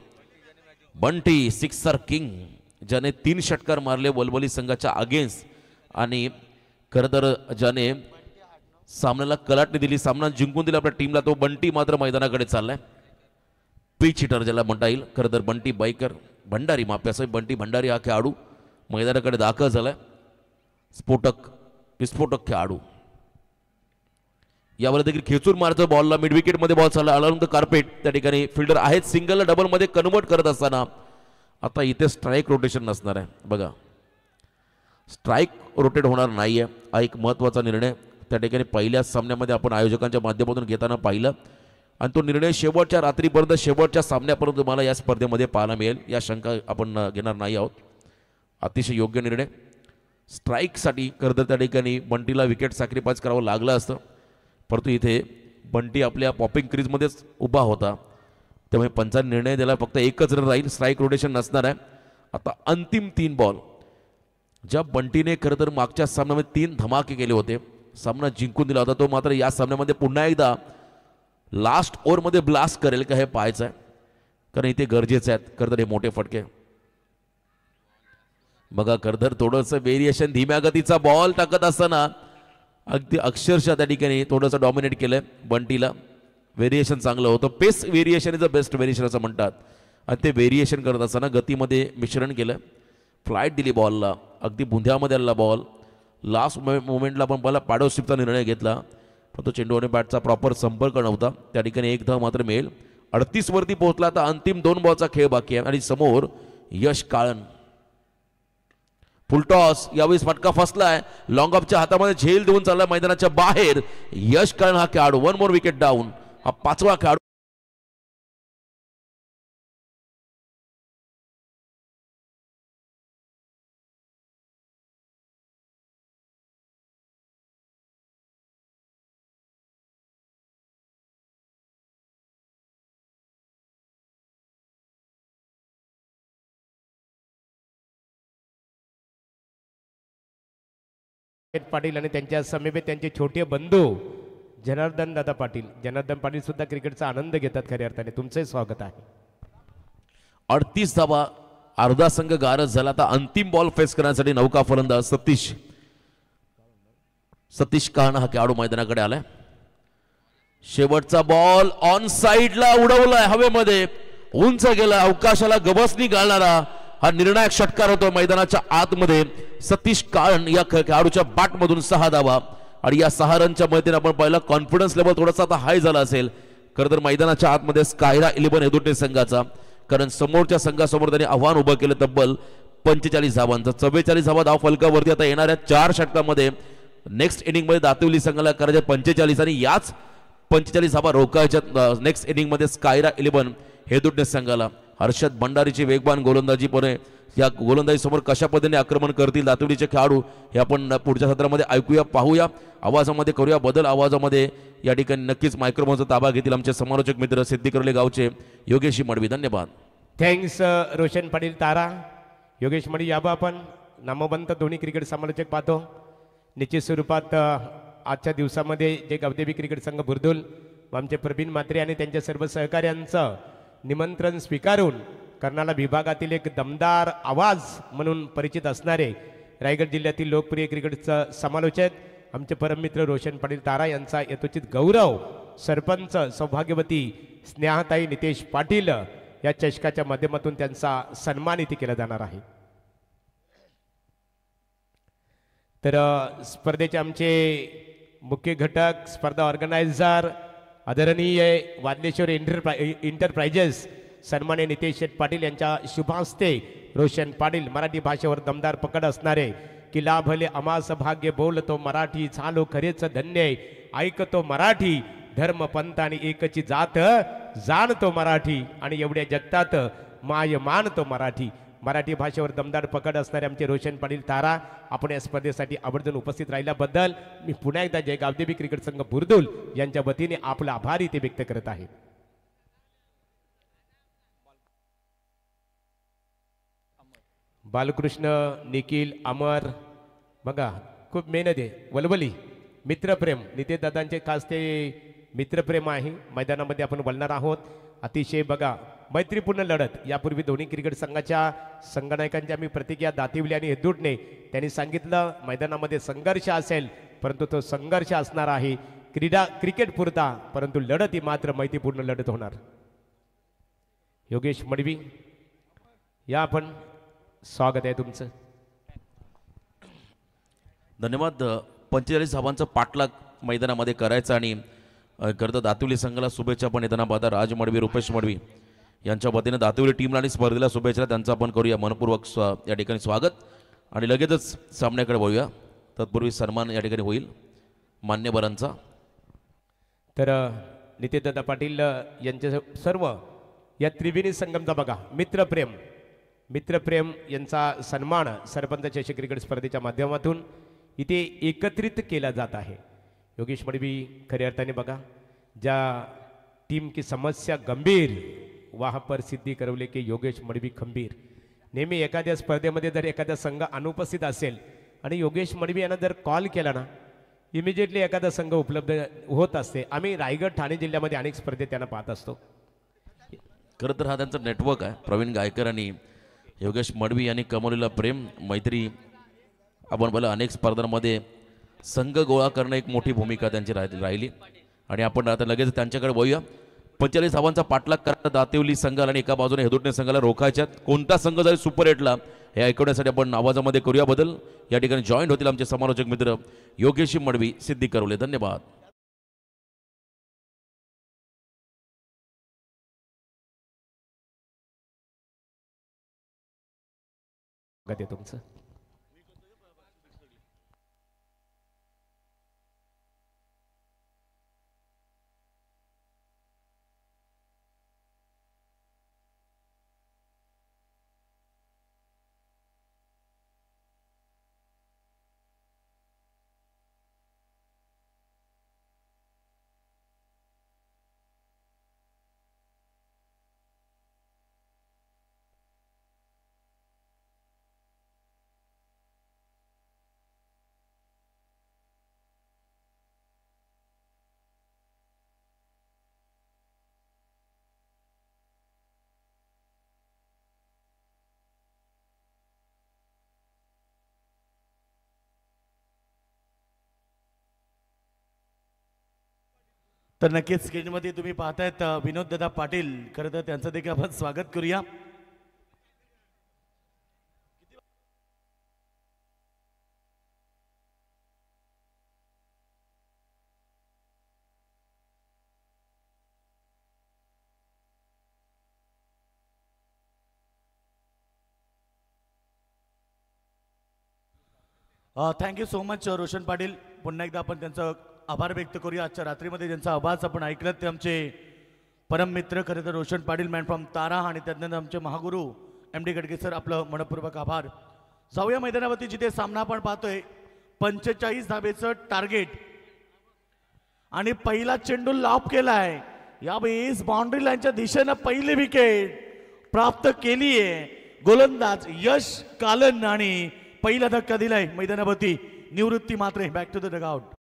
बंटी सिक्सर किंग, ज्याने 3 षटकार मारले वलवली संघाच्या अगेन्स्ट. आणि खरं तर ज्याने सामन्याला कलाटणी दिली, सामना जिंकून दिला आपल्या टीमला, तो बंटी मात्र मैदानाकडे चाललाय. पिच हिटर ज्याला म्हणता येईल. खरं तर बंटी बाईकर भंडारी, माप्यासाहेब बंटी भंडारी हा खेळाडू मैदानाकडे दाखल झालाय. विस्फोटक खेळाडू यावर देखील खेचून मारतो बॉलला. मिड विकेट मध्ये बॉल चालला अलाउंग द कार्पेट. त्या ठिकाणी फिल्डर आहेत, सिंगलला डबल मध्ये कन्वर्ट करत असताना आता इथे स्ट्राईक रोटेशन नसणार आहे. बघा, स्ट्राईक रोटेट होणार नाहीये. हा एक महत्वाचा निर्णय त्या ठिकाणी पहिल्या सामन्यामध्ये आपण आयोजकांच्या माध्यमातून घेताना पाहिलं. आणि तो निर्णय शेवटच्या रात्रीपर्यंत, शेवटच्या सामन्यापर्यंत तुम्हाला या स्पर्धेमध्ये पाहायला मिळेल. या शंका आपण घेणार नाही आहोत. अतिशय योग्य निर्णय. स्ट्राईकसाठी खरं तर त्या ठिकाणी बंटीला विकेट सॅक्रिफाईस करावं लागलं असतं, परंतु इथे बंटी आपल्या पॉपिंग क्रीजमध्येच उभा होता, त्यामुळे पंचांनी निर्णय दिला फक्त 1च रन राहील. स्ट्राईक रोटेशन नसणार आहे. आता अंतिम 3 बॉल ज्या बंटीने खरं तर मागच्या सामन्यामध्ये 3 धमाके केले होते, सामना जिंकून दिला होता, तो मात्र या सामन्यामध्ये पुन्हा एकदा लास्ट ओव्हरमध्ये ब्लास्ट करेल का हे पाहायचं आहे. कारण इथे गरजेचे आहेत खरं तर हे मोठे फटके. बघा खरं थोडंसं व्हेरिएशन, धीम्या गतीचा बॉल टाकत असताना अगदी अक्षरशः त्या ठिकाणी थोडंसं डॉमिनेट केलं बंटीला. व्हेरिएशन चांगलं होतं. Pace variation is the best variation असं म्हणतात. आणि ते व्हेरिएशन करत असताना गतीमध्ये मिश्रण केलं, फ्लाईट दिली बॉलला, अगदी बुंध्यामध्ये आलेला बॉल. लास्ट मोमेंटला आपण बॉलला पाडोशिपचा निर्णय घेतला, पण तो चेंडू आणि बॅटचा प्रॉपर संपर्क नव्हता. त्या ठिकाणी 1 धाव मात्र मिळेल. 38 वरती पोहोचला. आता अंतिम 2 बॉलचा खेळ बाकी आहे. आणि समोर यश काळन फुलटॉस, यावेळी फटका फसलाय. लॉंग ऑफच्या हातामध्ये झेल देऊन चालला मैदानाच्या बाहेर. यश काळन हा खेळाडू 1 मोर विकेट डाऊन. हा 5वा खेळाडू.
पाटील आणि त्यांच्या समीपेत त्यांचे छोटे बंधू जनार्दन दादा पाटील. जनार्दन पाटील सुद्धा क्रिकेटचा आनंद घेतात खऱ्या अर्थाने. तुमचे स्वागत आहे.
38 धावा, अर्धा संघ गारज झाला. आता अंतिम बॉल फेस करण्यासाठी नौका फलंदाज सतीश काहन हा खेळाडू मैदानाकडे आलाय. शेवटचा बॉल ऑन साइडला उडवलाय, हवेमध्ये उंच गेला, अवकाशाला गबसनी घालणारा हा निर्णायक षटकार होतो मैदानाच्या आतमध्ये. सतीश काळन या खेळाडूच्या बॅटमधून 6 धावा. आणि या 6 रनच्या मदतीने आपण पाहिलं कॉन्फिडन्स लेवल थोडासा आता हाय झाला असेल खरं तर मैदानाच्या आतमध्ये स्कायरा 11 हेदुटे संघाचा. कारण समोरच्या संघासमोर त्यांनी आव्हान उभं केलं तब्बल 45 धावांचं. 44 धावा धाव फलकावरती. आता येणाऱ्या 4 षटकामध्ये नेक्स्ट इनिंगमध्ये दातिवली संघाला करायच्या 45 आणि याच 45 धावा रोखायच्या नेक्स्ट इनिंगमध्ये स्कायरा 11 हेदुटे संघाला. हर्षद भंडारीची वेगवान गोलंदाजी, पण या गोलंदाजी समोर कशा पद्धतीने आक्रमण करतील दातिवलीचे खेळाडू हे आपण पुढच्या सत्रामध्ये ऐकूया, पाहूया. आवाजामध्ये करूया बदल. आवाजामध्ये या ठिकाणी नक्कीच मायक्रोफोनचा ताबा घेतील आमचे समालोचक मित्र सिद्धिकर्ले गावचे योगेश मडवी. धन्यवाद.
थँक्स रोशन पाटील तारा. योगेश मडवी याबा आपण नामवंत दोन्ही क्रिकेट समालोचक पाहतो. निश्चित स्वरूपात आजच्या दिवसामध्ये जे गावदेवी क्रिकेट संघ बुर्दुल आमचे प्रवीण म्हात्रे आणि त्यांच्या सर्व सहकार्यांचं निमंत्रण स्वीकारून कर्नाला विभागातील एक दमदार आवाज म्हणून परिचित असणारे रायगड जिल्ह्यातील लोकप्रिय क्रिकेटचं समालोचक आमचे परममित्र रोशन पाटील तारा यांचा यथोचित गौरव सरपंच सौभाग्यवती स्नेहाताई नितेश पाटील या चषकाच्या माध्यमातून त्यांचा सन्मान इथे केला जाणार आहे. तर स्पर्धेचे आमचे मुख्य घटक, स्पर्धा ऑर्गनायझर आदरणीय वादलेश्वर इंटरप्राइजेस सन्मान्य नितेश शेठ पाटील यांच्या शुभ हस्ते रोशन पाटील मराठी भाषेवर दमदार पकड असणारे की लाभले अमास भाग्य बोलतो मराठी झालो खरेच धन्य ऐकतो मराठी धर्म पंथ आणि एकची जात जाणतो मराठी आणि एवढ्या जगतात माय मानतो मराठी मराठी भाषेवर दमदार पकड असणारे आमचे रोशन पाटील तारा आपण या स्पर्धेसाठी आवर्जून उपस्थित राहिल्याबद्दल मी पुन्हा एकदा जय गावदेवी क्रिकेट संघ बुर्दुल यांच्या वतीने आपला आभार इथे व्यक्त करत आहे. बालकृष्ण निखिल अमर बघा खूप मेहनत आहे वलवली मित्रप्रेम नितेश दादांचे खास ते मित्रप्रेम आहे. मैदानामध्ये आपण बोलणार आहोत. अतिशय बघा मैत्रीपूर्ण लढत यापूर्वी दोन्ही क्रिकेट संघाच्या संघनायकांची आम्ही प्रतिक्रिया दातिवली आणि हेदूटने त्यांनी सांगितलं मैदानामध्ये संघर्ष असेल परंतु तो संघर्ष असणार आहे क्रिकेट पुरता परंतु लढत ही मात्र मैत्रीपूर्ण लढत होणार. योगेश मडवी या आपण स्वागत आहे तुमचं.
धन्यवाद. 45 धावांचा पाठलाग मैदानामध्ये करायचा आणि खरं दातिवली संघाला शुभेच्छा पण येताना पाहता राज मडवी रुपेश मडवी यांच्या वतीने दातिवली टीमला आणि स्पर्धेला शुभेच्छा त्यांचं आपण करूया मनपूर्वक या ठिकाणी स्वागत आणि लगेचच सामन्याकडे वळूया. तत्पूर्वी सन्मान या ठिकाणी होईल मान्यवरांचा.
तर नितेशदादा पाटील यांचे सर्व या त्रिवेणी संगमचा बघा मित्रप्रेम यांचा सन्मान सरपंच चषक क्रिकेट स्पर्धेच्या माध्यमातून इथे एकत्रित केला जात आहे. योगेश मडवी खऱ्या अर्थाने बघा ज्या टीम की समस्या गंभीर वहाँ पर सिद्धी करवले की योगेश मडवी खंबीर. नेहमी एखाद्या स्पर्धेमध्ये जर एखादा संघ अनुपस्थित असेल आणि योगेश मडवी यांना जर कॉल केला ना इमिजिएटली एखादा संघ उपलब्ध होत असते. आम्ही रायगड ठाणे जिल्ह्यामध्ये अनेक स्पर्धेत त्यांना पाहत असतो.
खरं तर हा त्यांचा नेटवर्क आहे. प्रवीण गायकर आणि योगेश मडवी यांनी कमवलेला प्रेम मैत्री आपण बोला अनेक स्पर्धांमध्ये संघ गोळा करणं एक मोठी भूमिका त्यांची राहिली आणि आपण आता लगेच त्यांच्याकडे वळूया. 45 धावांचा पाठलाग करत दातिवली संघाला आणि एका बाजूने हेदुटणे संघाला रोखायच्यात. कोणता संघ जरी सुपर एटला हे ऐकवण्यासाठी आपण आवाजामध्ये करूया बदल. या ठिकाणी जॉईंट होतील आमचे समालोचक मित्र योगेश मडवी सिद्धी करवले. धन्यवाद.
तुमचं
तर नक्कीच स्क्रीनमध्ये तुम्ही पाहतायत विनोद दादा पाटील. खरं तर त्यांचं देखील आपण स्वागत करूया. Thank you so much Roshan Patil. पुन्हा एकदा आपण त्यांचं आभार व्यक्त करूया. आजच्या रात्रीमध्ये ज्यांचा आवाज आपण ऐकलं ते आमचे परम मित्र खरं तर रोशन पाटील मॅन फ्रॉम तारा आणि त्यानंतर आमचे महागुरू MD गडगे सर आपलं मनपूर्वक आभार. जाऊया मैदानावरती जिथे सामना आपण पाहतोय 45 धाबेचं टार्गेट आणि पहिला चेंडू लॉप केलाय. यावेळेस बाउंड्री लाईनच्या दिशेनं पहिली विकेट प्राप्त केली आहे गोलंदाज यश कालन आणि पहिला धक्का दिलाय मैदानावरती. निवृत्ती मात्रे बॅक टू द डगआउट.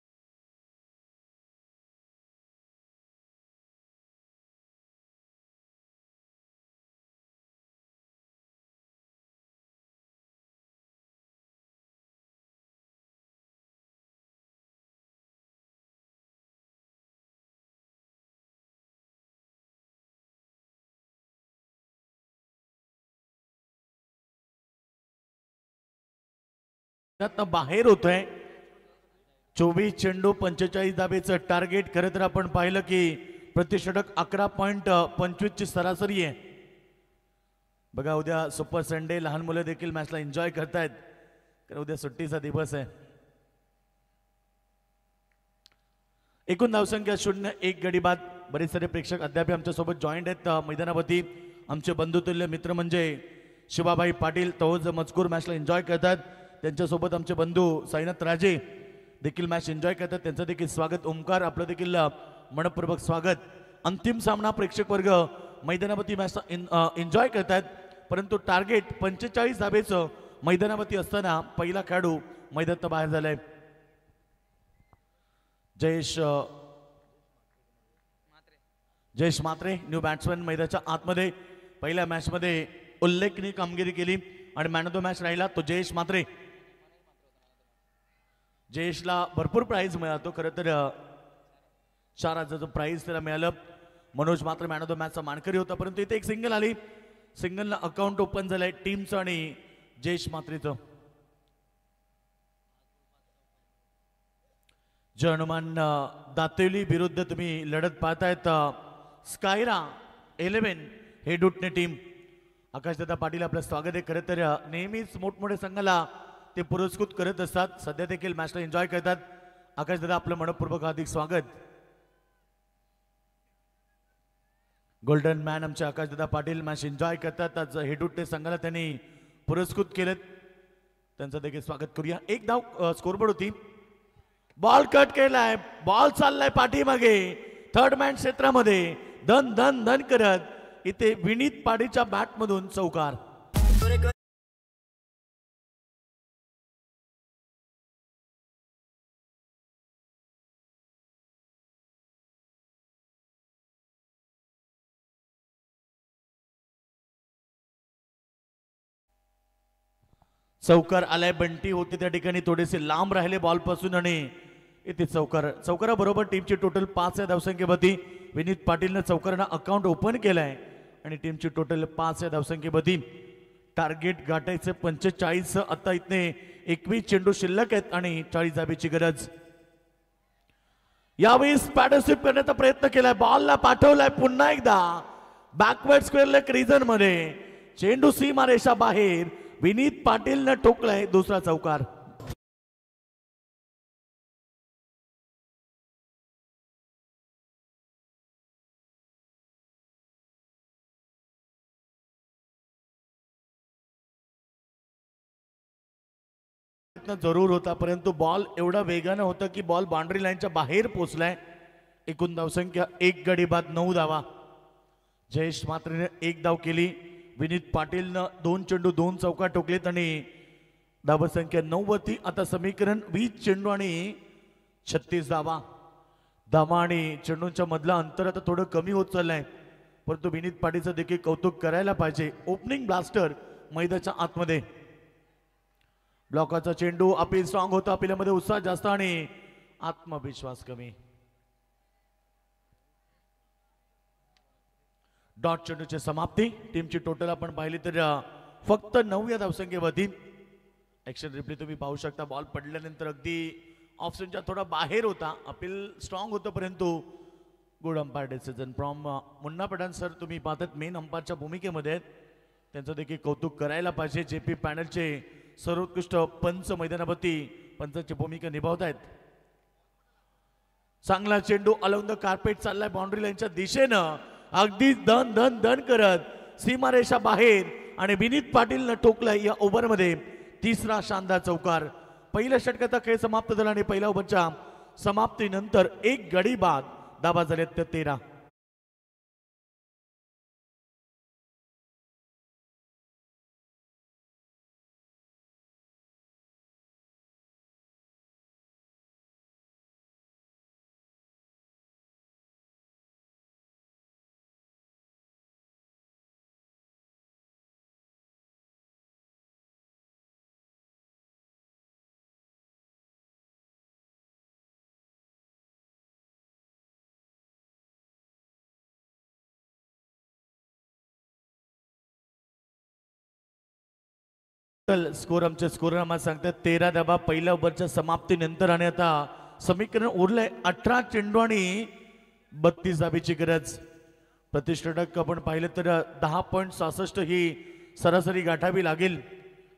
त्यातनं बाहेर होतोय. 24 चेंडू 45 धाबेचं टार्गेट. खरं तर आपण पाहिलं की प्रतिषटक 11.25 ची सरासरी आहे. बघा उद्या सुपर संडे, लहान मुलं देखील मॅचला एन्जॉय करतायत कारण उद्या सुट्टीचा दिवस आहे. एकूण धावसंख्या 0-1 गडी बाद. बरेच सारे प्रेक्षक अद्याप आमच्या सोबत जॉईंट आहेत मैदानावरती. आमचे बंधुतुल्य मित्र म्हणजे शिवाबाई पाटील, तोच मजकूर मॅचला एन्जॉय करतात. त्यांच्यासोबत आमचे बंधू साईनाथ राजे देखील मॅच एन्जॉय करतात. त्यांचं देखील स्वागत. ओमकार आपलं देखील मनपूर्वक स्वागत. अंतिम सामना प्रेक्षक वर्ग मैदानावरती मॅचला एन्जॉय करतात, परंतु टार्गेट 45 धाबेचं मैदानावरती असताना पहिला खेळाडू मैदानात बाहेर झालाय. जयेश मात्रे न्यू बॅट्समॅन मैदानाच्या आतमध्ये पहिल्या मॅचमध्ये उल्लेखनीय कामगिरी केली आणि मॅन ऑफ द मॅच राहिला तो जयेश मात्रे. जयेशला भरपूर प्राइज मिळाला. खरं तर 4,000चं प्राइज त्याला मिळालं. मनोज मात्र मॅन ऑफ द मॅचचा मानकरी होता, परंतु इथे एक सिंगल आली. सिंगलला अकाउंट ओपन झालंय टीमचं आणि जयेश मात्रेचं. जय हनुमान दातेली विरुद्ध तुम्ही लढत पाहतायत. स्कायरा 11 हेडूटने टीम. आकाशदादा पाटील आपलं स्वागत आहे. खरं तर नेहमीच मोठमोठ्या संघाला ते पुरस्कृत करत असतात. सध्या देखील मॅचला एन्जॉय करतात. आकाशदादा आपलं मनपूर्वक हार्दिक स्वागत. गोल्डन मॅन आमचे आकाशदादा पाटील मॅच एन्जॉय करतात. आज हेडूटने संघाला त्यांनी पुरस्कृत केलेत, त्यांचं देखील स्वागत करूया. एक धाव स्कोरबोर्ड होती. बॉल कट केलाय, बॉल चाललाय पाठीमागे थर्ड मॅन क्षेत्रामध्ये. धन धन धन करत इथे विनीत पाडीच्या बॅट मधून चौकार. चौकार आलाय. बंटी होते त्या ठिकाणी थोडेसे लांब राहिले बॉल पासून आणि इथे चौकाराबरोबर टीमची टोटल 5 या धावसंख्येवरती. विनीत पाटीलनं चौकारांना अकाउंट ओपन केलाय आणि टीमची टोटल 5 या धावसंख्येवरती. टार्गेट गाठायचे 45. आता इथने 21 चेंडू शिल्लक आहेत आणि 40 धाबेची गरज. यावेळी पॅडस्विप करण्याचा प्रयत्न केलाय, बॉलला पाठवलाय पुन्हा एकदा बॅकवर्ड स्क्वेअर लेग रिजन मध्ये. चेंडू सीमारेषा बाहेर. विनीत पाटीलनं ठोकलाय दुसरा चौकार. जरूर होता, परंतु बॉल एवढा वेगानं होता की बॉल बाउंड्री लाईनच्या बाहेर पोहोचलाय. एकूण धावसंख्या 1 गडी बाद 9 धावा. जयेश मात्रेने 1 धाव केली. विनीत पाटीलनं 2 चेंडू 2 चौका ठोकलेत आणि धावसंख्या 9 वरती. आता समीकरण 20 चेंडू आणि 36 धावा. धावा आणि चेंडूंच्या मधला अंतर आता थोडं कमी होत चाललंय, परंतु विनीत पाटीलचं देखील कौतुक करायला पाहिजे. ओपनिंग ब्लास्टर मैदानाच्या आतमध्ये. ब्लॉकाचा चेंडू. अपील स्ट्रॉंग होता, अपिलामध्ये उत्साह जास्त आणि आत्मविश्वास कमी. डॉट चेंडूची समाप्ती. टीमची टोटल आपण पाहिली तर फक्त 9 या धावसंख्येवरती. ऍक्शन रिप्ले तुम्ही पाहू शकता. बॉल पडल्यानंतर अगदी ऑप्शनच्या थोडा बाहेर होता. अपील स्ट्रॉंग होतं, परंतु good umpire decision from Munna Pathan sir. तुम्ही पाहतात मेन अंपायरच्या भूमिकेमध्ये आहेत, त्यांचं देखील कौतुक करायला पाहिजे. जेपी पॅनलचे सर्वोत्कृष्ट पंच मैदानावरती पंचाची भूमिका निभावत आहेत. चांगला चेंडू अलाउंड द कार्पेट चाललाय बाउंड्री लाईनच्या दिशेनं. अगदी धन धन धन करत सीमारेषा बाहेर आणि विनीत पाटीलनं ठोकलाय या ओव्हरमध्ये तिसरा शानदार चौकार. पहिल्या षटकाचा खेळ समाप्त झाला आणि पहिल्या ओव्हरच्या समाप्तीनंतर 1 गडी बाद. धावा झाल्यात 13. स्कोर आमच्या स्कोर आम्हाला सांगतात 13 धावा पहिल्या ओव्हरच्या समाप्तीनंतर. आणि आता समीकरण उरलंय 18 चेंडू आणि 32 धाबीची गरज. प्रतिष्ठक आपण पाहिलं तर 10.66 ही सरासरी गाठावी लागेल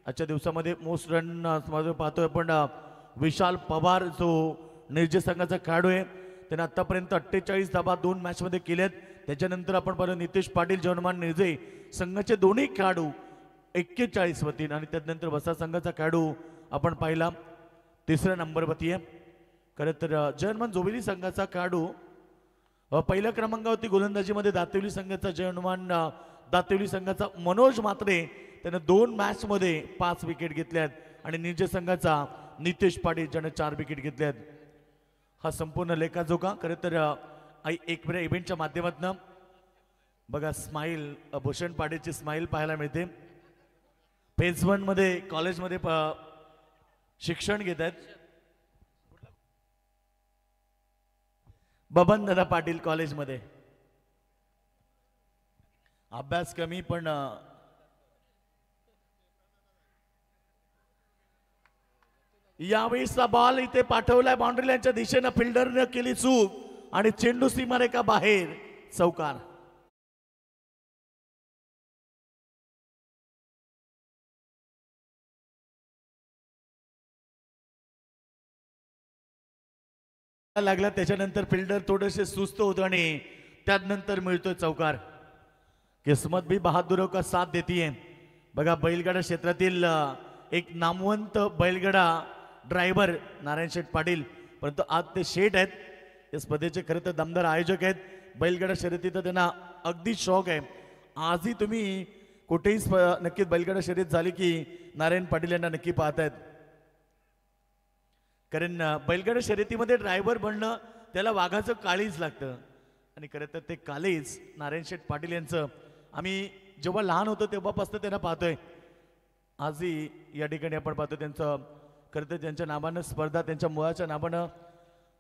आजच्या दिवसामध्ये. मोस्ट रन मध्ये पाहतोय आपण विशाल पवार जो निर्जे संघाचा खेळाडू आहे, त्याने आतापर्यंत 48 धाबा 2 मॅच मध्ये केल्यात. त्याच्यानंतर आपण पाहिलं नितेश पाटील जवनमान निर्जे संघाचे दोन्ही खेळाडू 41 वरती, आणि त्यानंतर वसा संघाचा खेळाडू आपण पाहिला 3ऱ्या नंबरवरती आहे. खरं तर जयहनुमान जोबिली संघाचा खेळाडू पहिल्या क्रमांकावरती गोलंदाजीमध्ये दातेवली संघाचा जयहनुमान दातेवली संघाचा मनोज मात्रे त्याने 2 मॅच मध्ये 5 विकेट घेतल्यात, आणि निर्जे संघाचा नितेश पाटील ज्याने 4 विकेट घेतल्यात. हा संपूर्ण लेखाजोखा खरं तर एक वेळा इव्हेंटच्या माध्यमातून बघा स्माईल भूषण पाटीलची स्माईल पाहायला मिळते. फेज 1 मध्ये कॉलेजमध्ये शिक्षण घेत आहेत. बबन दादा पाटील कॉलेजमध्ये अभ्यास कमी पण यावेळीचा बॉल इथे पाठवलाय बाउंड्री लाईनच्या दिशेनं. फिल्डरने केली चूक आणि चेंडू सीमारेखा बाहेर, चौकार. लागला त्याच्यानंतर फिल्डर थोडेसे सुस्त होतो आणि त्यानंतर मिळतोय चौकार. किस्मत भी बहादुरों का साथ देती है. बघा बैलगाडा क्षेत्रातील एक नामवंत बैलगाडा ड्रायव्हर नारायण शेठ पाटील, परंतु आज ते शेठ आहेत. या स्पर्धेचे खरं तर दमदार आयोजक आहेत. बैलगाडा शर्यतीचा त्यांना अगदी शौक आहे. आजही तुम्ही कुठेही नक्कीच बैलगाडा शर्यत झाली की नारायण पाटील यांना नक्की पाहतायत. कारण बैलगाडा शर्यतीमध्ये ड्रायव्हर बनणं त्याला वाघाचं काळीज लागतं, आणि खरं तर ते काळीज नारायण शेठ पाटील यांचं आम्ही जेव्हा लहान होतो तेव्हापासून त्यांना पाहतोय. आजही या ठिकाणी आपण पाहतो त्यांचं खरं तर त्यांच्या नावानं स्पर्धा, त्यांच्या मुलाच्या नावानं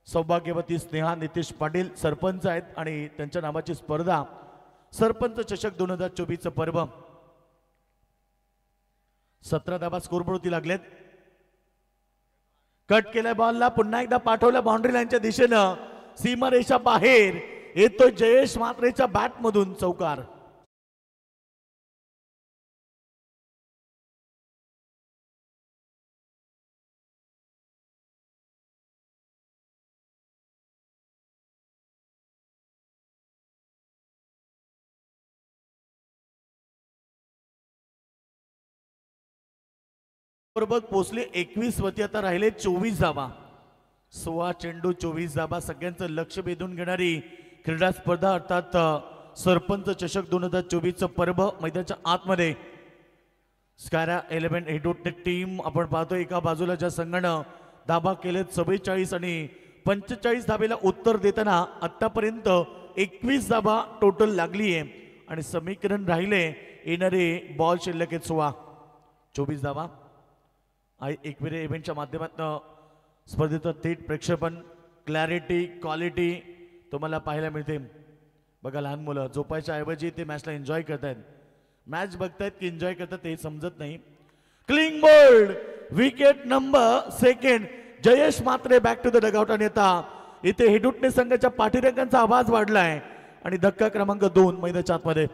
सौभाग्यवती स्नेहा नितेश पाटील सरपंच आहेत, आणि त्यांच्या नावाची स्पर्धा सरपंच चषक 2024चं पर्व. 17 धाबा स्कोरबोर्डवरती लागलेत. कट केल्या बॉलला पुन्हा एकदा पाठवल्या बाउंड्री लाईनच्या दिशेनं, सीमारेषा बाहेर येतो जयेश मात्रेच्या बॅट मधून, चौकार. बरोबर पोचले 21 वरती, आता राहिले 24 धाबा. 16 चेंडू 24 धाबा. सगळ्यांचं लक्ष वेधून घेणारी क्रीडा स्पर्धा अर्थात सरपंच चषक 2024चं पर्व. मैदानाच्या आतमध्ये स्कारा 11 हेडोट टीम आपण पाहतो. एका बाजूला ज्या संघानं धाबा केलेत 44 आणि 45 धाबेला उत्तर देताना आतापर्यंत 21 धाबा टोटल लागली आहे, आणि समीकरण राहिले येणारे बॉल शिल्लक आहेत 16. 24 धाबा. एकविरे इव्हेंटच्या माध्यमातून स्पर्धेचं थेट प्रेक्षेपण, क्लॅरिटी, क्वालिटी तुम्हाला पाहायला मिळते. बघा लहान मुलं झोपायच्या ऐवजी ते मॅचला एन्जॉय करतायत. मॅच बघतायत की एन्जॉय करतात ते समजत नाही. Clean bold wicket number 2. Jayesh Matre back to the dugout. आणि आता इथे हेडुटणे संघाच्या पाठीराखांचा आवाज वाढलाय, आणि धक्का क्रमांक 2 मैदानाच्या आतमध्ये.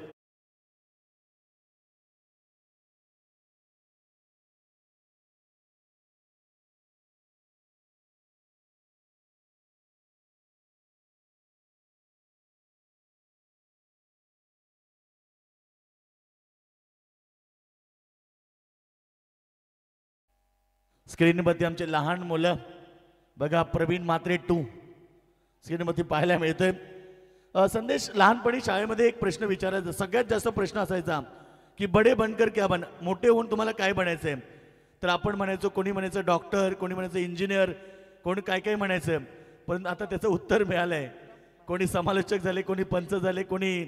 स्क्रीनवरती आमचे लहान मुलं बघा, प्रवीण मात्रे 2 स्क्रीनवरती पाहायला मिळतोय. संदेश, लहानपणी शाळेमध्ये एक प्रश्न विचारायचा, सगळ्यात जास्त प्रश्न असायचा की बडे बनकर क्या बन, मोठे होऊन तुम्हाला काय बनायचंय. तर आपण म्हणायचो, कोणी म्हणायचं डॉक्टर, कोणी म्हणायचं इंजिनियर, कोणी काय काय म्हणायचं. पण आता त्याचं उत्तर मिळालंय. कोणी समालोचक झाले, कोणी पंच झाले, कोणी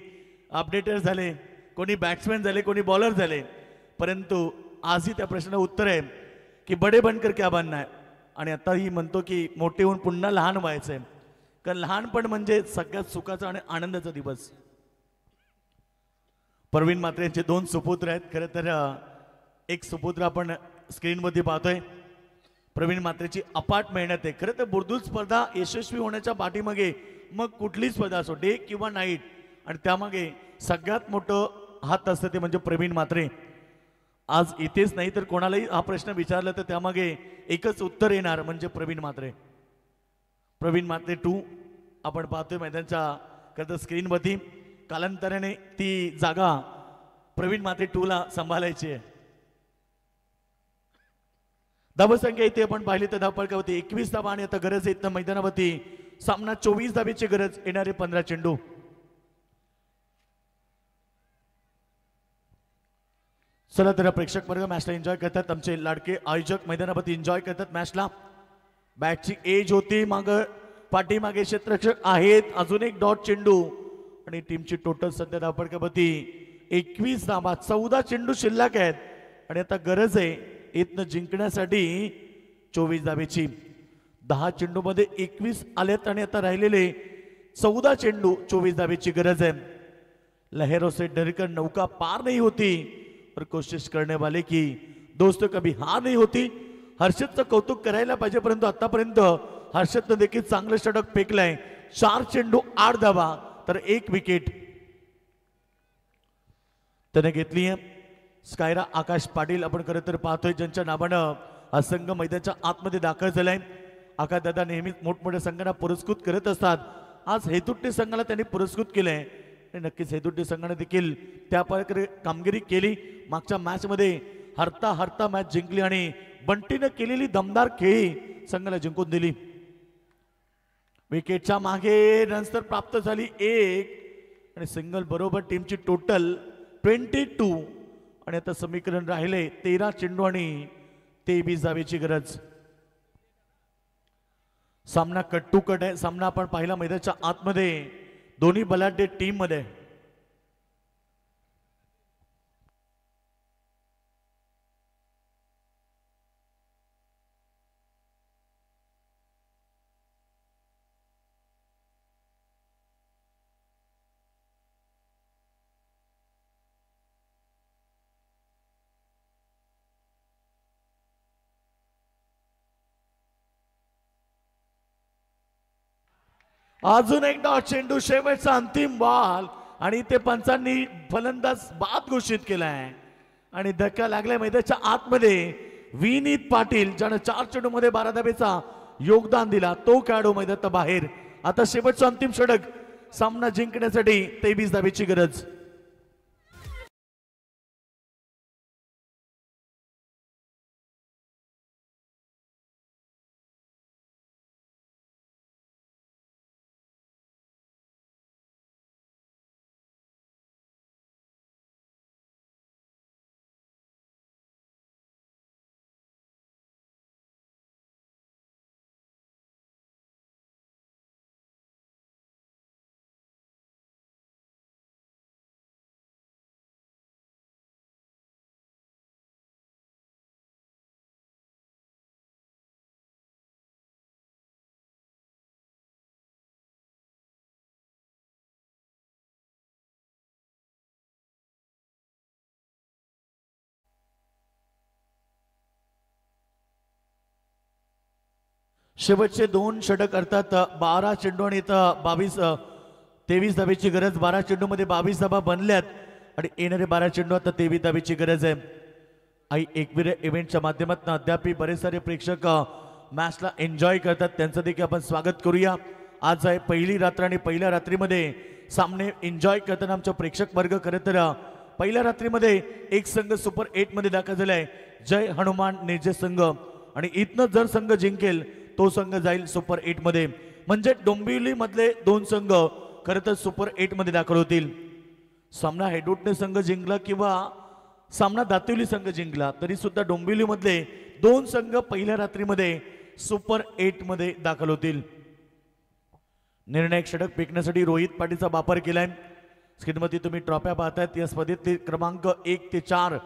अपडेटर झाले, कोणी बॅट्समॅन झाले, कोणी बॉलर झाले. परंतु आजही त्या प्रश्नाचं उत्तर आहे की बडे बनकर क्या बनना है. आणि आताही म्हणतो की मोठे होऊन पुन्हा लहान व्हायचंय, कारण लहानपण म्हणजे सगळ्यात सुखाचा आणि आनंदाचा दिवस. प्रवीण मात्रे यांचे 2 सुपुत्र आहेत. खरं तर एक सुपुत्र आपण स्क्रीनमध्ये पाहतोय. प्रवीण मात्रेची अपाट मेहनत आहे. खरं तर बुर्दुल स्पर्धा यशस्वी होण्याच्या पाठीमागे मग कुठली स्पर्धा असो, डे किंवा नाईट, आणि त्यामागे सगळ्यात मोठं हात असतं ते म्हणजे प्रवीण म्हात्रे. आज इथेच नाही तर कोणालाही हा प्रश्न विचारला तर त्यामागे एकच उत्तर येणार, म्हणजे प्रवीण म्हात्रे. प्रवीण म्हात्रे 2 आपण पाहतोय मैदानच्या करता स्क्रीनवरती. कालांतराने ती जागा प्रवीण म्हात्रे 2 ला सांभाळायची आहे. धावसंख्या इथे आपण पाहिली तर धावपळकावरती 21 धावा आणि आता गरज येत मैदानावरती सामना 24 धावेची गरज, येणारे 15 चेंडू. चला तर प्रेक्षक वर्ग मॅचला एन्जॉय करतात, आमचे लाडके आयोजक मैदानावरती एन्जॉय करतात मॅचला. बॅटची एज होती, माग पाठीमागे क्षेत्ररक्षक आहेत, अजून एक डॉट चेंडू आणि टीमची टोटल सध्या धावपळकावरती 21 धावा, 14 चेंडू शिल्लक आहेत आणि आता गरज आहे इथनं जिंकण्यासाठी 24 धावेची. 10 चेंडू मध्ये 21 आलेत आणि आता राहिलेले 14 चेंडू, 24 धावेची गरज है. लहरों से डरकर नौका पार नहीं होती और कोशिश करने वाले की दोस्तों कभी हार नहीं होती. हर्षदचं कौतुक करायला पाहिजे, परंतु आतापर्यंत हर्षदनं देखील चांगलं षटक फेकलंय. 4 चेंडू 8 धावा तर 1 विकेट त्याने घेतली आहे. स्कायरा आकाश पाटील आपण खरं तर पाहतोय, ज्यांच्या नावानं हा संघ मैदानाच्या आतमध्ये दाखल झालाय. आकाश दादा नेहमीच मोठमोठ्या संघांना पुरस्कृत करत असतात. आज हेतुट्टी संघाला त्यांनी पुरस्कृत केलंय आणि नक्कीच हेतुट्टी संघाने देखील त्या प्रकारे कामगिरी केली. मागच्या मॅच मध्ये हरता हरता मॅच जिंकली आणि बंटीनं केलेली दमदार खेळी संघाला जिंकून दिली. विकेटच्या मागे रन्स तर प्राप्त झाली 1 आणि सिंगल बरोबर टीमची टोटल 22 आणि आता समीकरण राहिले 13 चेंडू आणि 23 धावेची गरज. सामना कट टू कट आहे. सामना आपण पाहिला मैदानाच्या आतमध्ये दोन्ही बलाढ्य टीम मध्ये. अजून एक डॉट चेंडू, शेवटचा अंतिम बॉल आणि ते पंचांनी फलंदाज बाद घोषित केलाय आणि धक्का लागलाय मैदानाच्या आतमध्ये. विनीत पाटील ज्यानं 4 चेंडू मध्ये 12 धावेचा योगदान दिला, तो खेळाडू मैदानात बाहेर. आता शेवटचा अंतिम षटक, सामना जिंकण्यासाठी 23 धावेची गरज. शेवटचे 2 षटक अर्थात 12 चेंडू आणि 23 धावेची गरज. 12 चेंडू मध्ये 22 धावा बनल्यात आणि येणारे 12 चेंडू आता 23 धावेची गरज आहे. आई एकविरा इव्हेंटच्या माध्यमातून अद्याप बरेच सारे प्रेक्षक मॅचला एन्जॉय करतात, त्यांचं देखील आपण स्वागत करूया. आज आहे पहिली रात्र आणि पहिल्या रात्रीमध्ये सामने एन्जॉय करताना आमचा प्रेक्षक वर्ग खरं तर पहिल्या रात्रीमध्ये एक संघ सुपर 8 मध्ये दाखल झालाय, जय हनुमान निर्जय संघ, आणि इथनं जर संघ जिंकेल तो संघ जाईल सुपर 8 मध्ये. म्हणजे डोंबिवली मधले 2 संघ खरं तर सुपर 8 मध्ये दाखल होतील. सामना हेडूटने संघ जिंकला किंवा सामना दातिवली संघ जिंकला तरी सुद्धा डोंबिवली मधले 2 संघ पहिल्या रात्रीमध्ये सुपर 8 मध्ये दाखल होतील. निर्णायक षटक फेकण्यासाठी रोहित पाटीलचा वापर केलाय. स्क्रीनवरती तुम्ही ट्रॉफ्या पाहतायत. या स्पर्धेतले क्रमांक 1 ते 4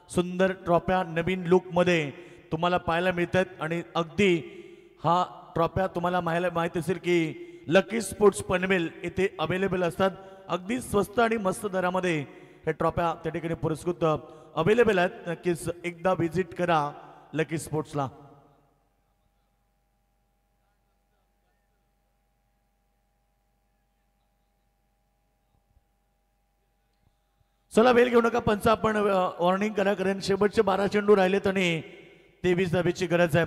सुंदर ट्रॉफ्या नवीन लुक मध्ये तुम्हाला पाहायला मिळतात आणि अगदी हा ट्रॉफ्या तुम्हाला माहिती असेल की लकी स्पोर्ट्स पनवेल येथे अवेलेबल असतात. अगदी स्वस्त आणि मस्त दरामध्ये हे ट्रॉफ्या त्या ठिकाणी पुरस्कृत अवेलेबल आहेत. नक्कीच एकदा व्हिजिट करा लकी स्पोर्ट्सला. चला वेळ घेऊ नका पंच, आपण वॉर्निंग करा, कारण शेवटचे 12 चेंडू राहिलेत आणि 23 धावेची गरज आहे.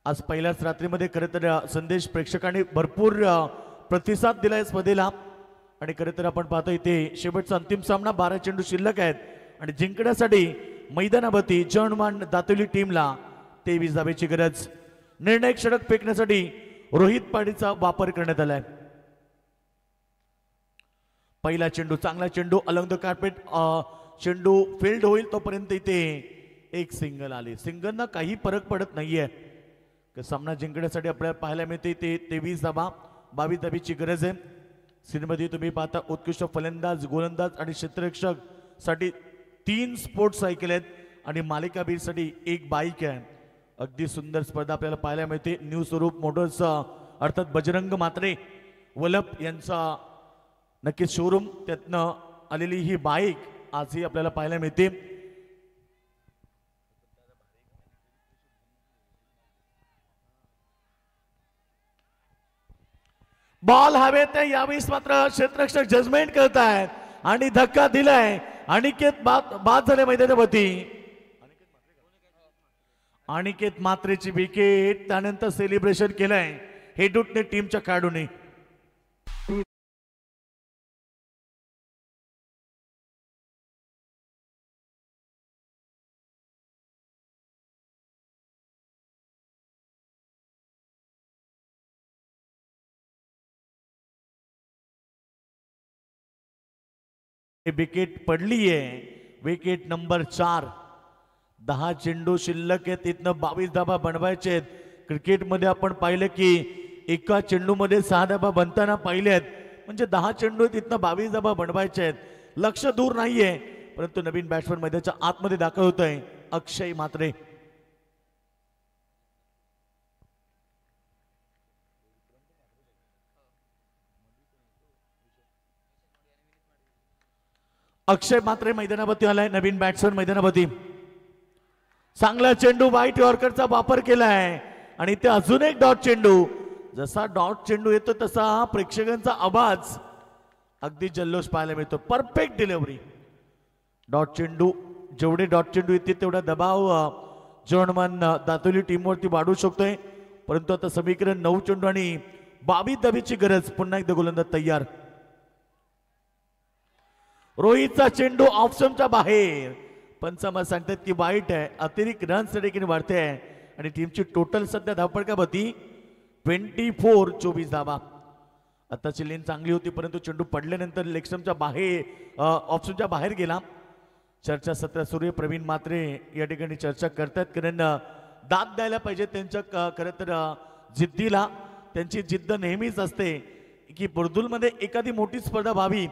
आज पहिल्याच रात्रीमध्ये खरं तर संदेश प्रेक्षकांनी भरपूर प्रतिसाद दिलाय स्पर्धेला आणि खरं तर आपण पाहतो इथे शेवटचा अंतिम सामना, 12 चेंडू शिल्लक आहेत आणि जिंकण्यासाठी मैदानावरती जर्मन दातोली टीमला 23 धावेची गरज. निर्णायक षटक फेकण्यासाठी रोहित पाडीचा वापर करण्यात आलाय. पहिला चेंडू, चांगला चेंडू अलॉंग द कार्पेट, चेंडू फील्ड होईल तोपर्यंत इथे एक सिंगल आली. सिंगलना काही फरक पडत नाहीये. सामना जिंकण्यासाठी आपल्याला पाहायला मिळते ते 23 धावा, 22 धावेची गरज आहे. सीनमध्ये तुम्ही पाहता उत्कृष्ट फलंदाज, गोलंदाज आणि क्षेत्ररक्षक साठी 3 स्पोर्ट्स सायकल आहेत आणि मालिकावीरसाठी 1 बाईक आहे. अगदी सुंदर स्पर्धा आपल्याला पाहायला मिळते. न्यू स्वरूप मोटर्स अर्थात बजरंग मात्रे वलप यांचा नक्कीच शोरूम, त्यातनं आलेली ही बाईक आजही आपल्याला पाहायला मिळते. बॉल हवेत आहे, यावेळेस मात्र क्षेत्ररक्षक जजमेंट करत आहेत आणि धक्का दिलाय. अनिकेत बाद झाले मैदानावरती. अनिकेत मात्रेची विकेट, त्यानंतर सेलिब्रेशन केलंय हेडूटने टीमच्या खेळाडूंनी. Wicket पडलीये, wicket number 4. 10 चेंडू शिल्लक आहेत, इथनं 22 धाबा बनवायचे आहेत. क्रिकेटमध्ये आपण पाहिलं की एका चेंडूमध्ये 6 धाबा बनताना पाहिलेत, म्हणजे 10 चेंडू आहेत, इथनं 22 धाबा बनवायचे आहेत. लक्ष दूर नाहीये, परंतु नवीन बॅट्समन मैदानाच्या आतमध्ये दाखल होत आहे अक्षय म्हात्रे. अक्षय म्हात्रे मैदानावरती आलाय, नवीन बॅट्समन मैदानावरती. चांगला चेंडू, वाईट यॉर्करचा वापर केलाय आणि ते अजून एक डॉट चेंडू. जसा डॉट चेंडू येतो तसा प्रेक्षकांचा आवाज, अगदी जल्लोष पाहायला मिळतो. Perfect delivery. डॉट चेंडू, जेवढे डॉट चेंडू येतील तेवढा दबाव जर्मन दातोली टीमवरती वाढू शकतोय, परंतु आता समीकरण 9 चेंडू आणि 22 धावेची गरज. पुन्हा एकदा गोलंदाज तयार. रोहितचा चेंडू ऑप्शनच्या बाहेर. पंचमा सांगतात की वाईट आहे, अतिरिक्त रन देखील वाढते आहे आणि टीमची टोटल सध्या धावपळकावरती 24, 24 धावा. आताची लेन चांगली होती, परंतु चेंडू पडल्यानंतर लेगस्टम्पच्या बाहेर, ऑप्शनच्या बाहेर गेला. चर्चा सत्र सुरू. प्रवीण म्हात्रे या ठिकाणी चर्चा करतात, कारण दाद द्यायला पाहिजे त्यांच्या खरं तर जिद्दीला. त्यांची जिद्द नेहमीच असते की बुर्दुलमध्ये एखादी मोठी स्पर्धा व्हावी,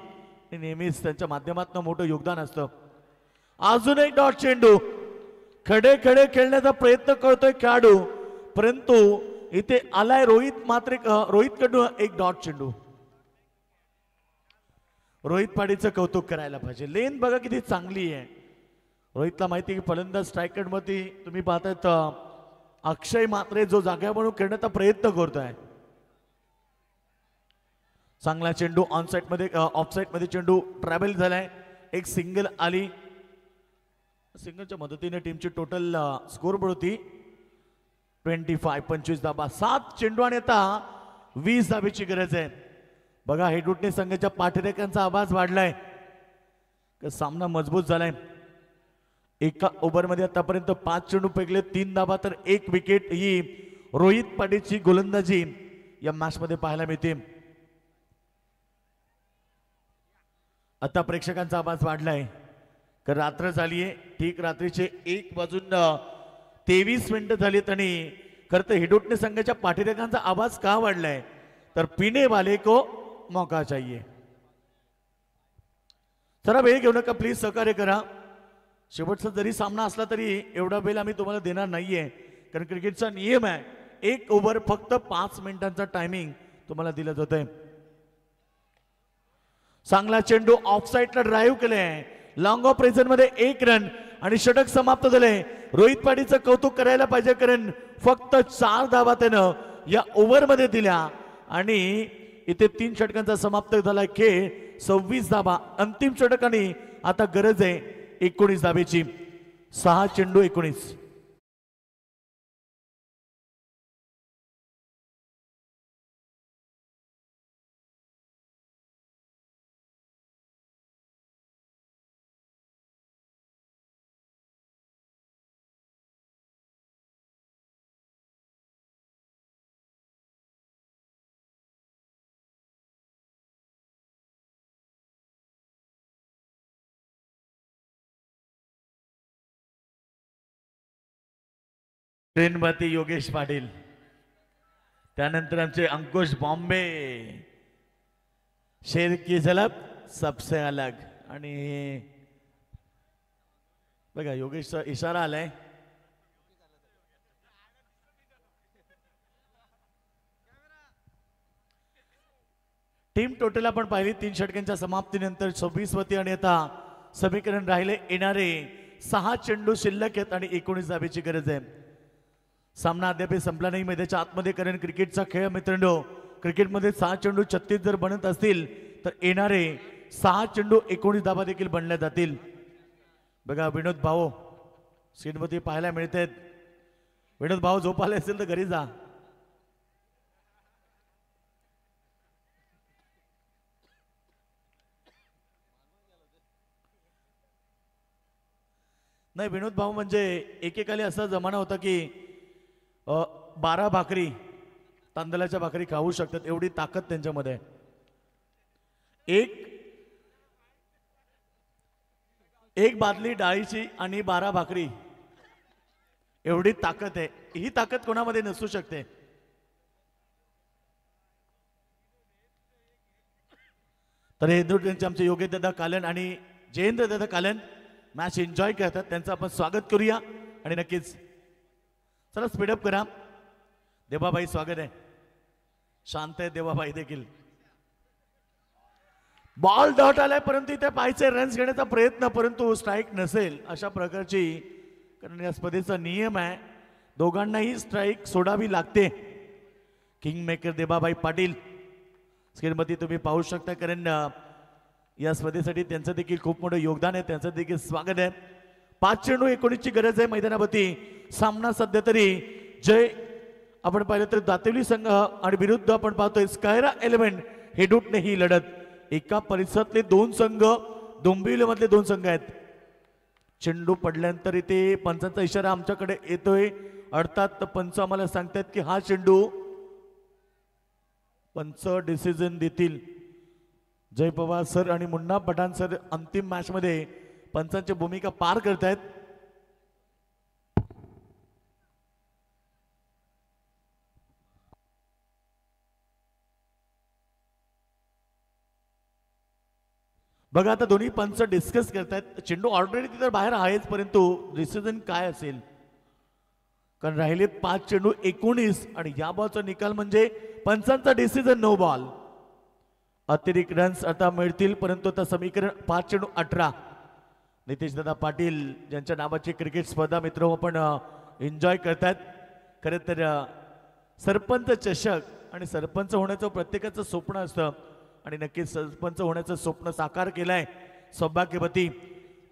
नेहमीच त्यांच्या माध्यमातून मोठं योगदान असतं. अजून एक डॉट चेंडू. खडे खडे खेळण्याचा प्रयत्न करतोय खेळाडू, परंतु इथे आलाय रोहित म्हात्रे. रोहित कडून एक डॉट चेंडू. रोहित पाडीचं कौतुक करायला पाहिजे. लेन बघा किती चांगली आहे. रोहितला माहिती आहे की फलंदाज स्ट्रायकर मध्ये तुम्ही पाहतायत अक्षय म्हात्रे जो जागा म्हणून खेळण्याचा प्रयत्न करतोय. चांगला चेंडू ऑन साइड मध्ये, ऑफ साइड मध्ये चेंडू ट्रॅव्हल झालाय. एक सिंगल आली. सिंगलच्या मदतीने टीमची टोटल स्कोर बोर्ड होती 25, 25 धाबा. 7 चेंडू आणि आता 20 धावेची गरज आहे. बघा हेडूटने संघाच्या पाठीरेखांचा आवाज वाढलाय. सामना मजबूत झालाय. एका ओव्हरमध्ये आतापर्यंत 5 चेंडू फेकले, 3 धाबा तर 1 विकेट. ही रोहित पाटीलची गोलंदाजी या मॅच मध्ये पाहायला मिळते. आता प्रेक्षकांचा आवाज वाढलाय. रात्र झालीये, ठीक रात्रीचे 1 वाजून 23 मिनिटं झालीत आणि खरं तर हेडूटने संघाच्या पाठीरेखांचा आवाज का वाढलाय, तर पिणे वाले को मौका चाहिए. जरा वेळ घेऊ नका प्लीज, सहकार्य करा. शेवटचा जरी सामना असला तरी एवढा वेळ आम्ही तुम्हाला देणार नाहीये, कारण क्रिकेटचा नियम आहे 1 ओव्हर फक्त 5 मिनिटांचा टायमिंग तुम्हाला दिलं जातंय. चांगला चेंडू ऑफ साइडला ड्राईव्ह केलाय. लॉंग ऑफ प्रेझेंट मध्ये 1 रन आणि षटक समाप्त झाले. रोहित पाटीलचं कौतुक करायला पाहिजे, कारण फक्त 4 धावा त्यानं या ओव्हर मध्ये दिल्या आणि इथे 3 षटकांचा समाप्त झाला खेळ. 26 धाबा. अंतिम षटकाने आता गरज आहे 19 धाबेची. 6 चेंडू 19. ट्रेनमती योगेश पाटील, त्यानंतर आमचे अंकुश बॉम्बे, शेर की झलक सबसे अलग. आणि बघा योगेशचा इशारा आलाय. टीम टोटल आपण पाहिली 3 षटकांच्या समाप्तीनंतर 26 वती आणि आता समीकरण राहिले येणारे 6 चेंडू शिल्लक आहेत आणि 19 धाबेची गरज आहे. सामना अद्याप संपला नाही मैदानाच्या आतमध्ये, कारण क्रिकेटचा खेळ मित्रांनो, क्रिकेटमध्ये 6 चेंडू 36 जर बनत असतील तर येणारे 6 चेंडू 19 धाबा देखील बनल्या जातील. बघा विनोद भाऊ स्क्रीनवरती पाहायला मिळतात. विनोद भाऊ झोप आले असेल तर घरी जा. नाही, विनोद भाऊ म्हणजे एकेकाली असा जमाना होता की 12 भाकरी तांदळाच्या भाकरी खाऊ शकतात, एवढी ताकद त्यांच्यामध्ये. एक बादली डाळीची आणि 12 भाकरी, एवढी ताकद आहे. ही ताकद कोणामध्ये नसू शकते. तर हे त्यांचे आमचे योगेश दादा कालन आणि जयेंद्र दादा कालन मॅच एन्जॉय करतात, त्यांचं आपण स्वागत करूया. आणि नक्कीच चला स्पीडअप करा. देवाबाई स्वागत आहे. शांत आहे देवाबाई देखील. बॉल डॉट आलाय परंतु इथे पाहायचे रन्स घेण्याचा प्रयत्न, परंतु स्ट्राईक नसेल अशा प्रकारची, कारण या स्पर्धेचा नियम आहे दोघांनाही स्ट्राईक सोडावी लागते. किंग मेकर देवाबाई पाटील स्क्रीनमध्ये तुम्ही पाहू शकता, कारण या स्पर्धेसाठी त्यांचं देखील खूप मोठं योगदान आहे, त्यांचं देखील स्वागत आहे. 5 चेंडू 19 ची गरज आहे मैदानावरती. सामना सध्या तरी जय आपण पाहिलं तर दातेवली संघ आणि विरुद्ध आपण पाहतोय स्कायरा एलिमेंट हेडूटने ही लढत. एका परिसरातले 2 संघ, डोंबिवली मधले 2 संघ आहेत. चेंडू पडल्यानंतर इथे पंचांचा इशारा आमच्याकडे येतोय. अर्थात पंच आम्हाला सांगतात की हा चेंडू पंच डिसिजन देतील. जय पवार सर आणि मुन्ना पठाण सर अंतिम मॅच मध्ये पंचांची भूमिका पार करतायत. बघा आता दोन्ही पंच डिस्कस करतायत. चेंडू ऑलरेडी तिथे बाहेर आहेच, परंतु डिसिजन काय असेल, कारण राहिले 5 चेंडू 19 आणि या बॉलचा निकाल म्हणजे पंचांचा डिसिजन नो बॉल. अतिरिक्त रन्स आता मिळतील, परंतु आता समीकरण 5 चेंडू 18. नितेश दादा पाटील ज्यांच्या नावाची क्रिकेट स्पर्धा मित्र आपण एन्जॉय करतात. खरं तर सरपंच चषक आणि सरपंच होण्याचं प्रत्येकाचं स्वप्न असतं आणि नक्कीच सरपंच होण्याचं स्वप्न साकार केलंय सौभाग्यवती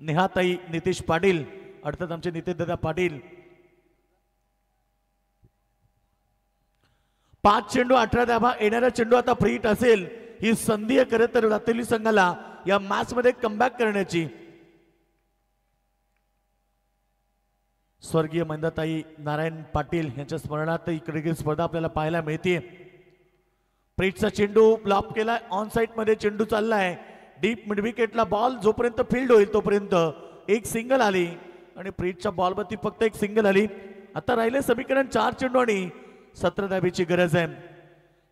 नेहाताई नितेश पाटील, अर्थात आमचे नितेश दादा पाटील. 5 चेंडू 18 धाबा. येणारा चेंडू आता फ्रीट असेल. ही संधी आहे खरं तर दातेवली संघाला या मॅच मध्ये कमबॅक करण्याची. स्वर्गीय मंदाताई नारायण पाटील यांच्या स्मरणार्थ ही क्रिकेट स्पर्धा आपल्याला पाहायला मिळते. प्रीटचा चेंडू ब्लॉक केलाय. ऑन साइड मध्ये चेंडू चाललाय. डीप मिड विकेटला बॉल जोपर्यंत फील्ड होईल तोपर्यंत एक सिंगल आली आणि प्रीटच्या बॉलवरती फक्त एक सिंगल आली. आता राहिले समीकरण 4 चेंडू आणि 17 धाबेची गरज आहे.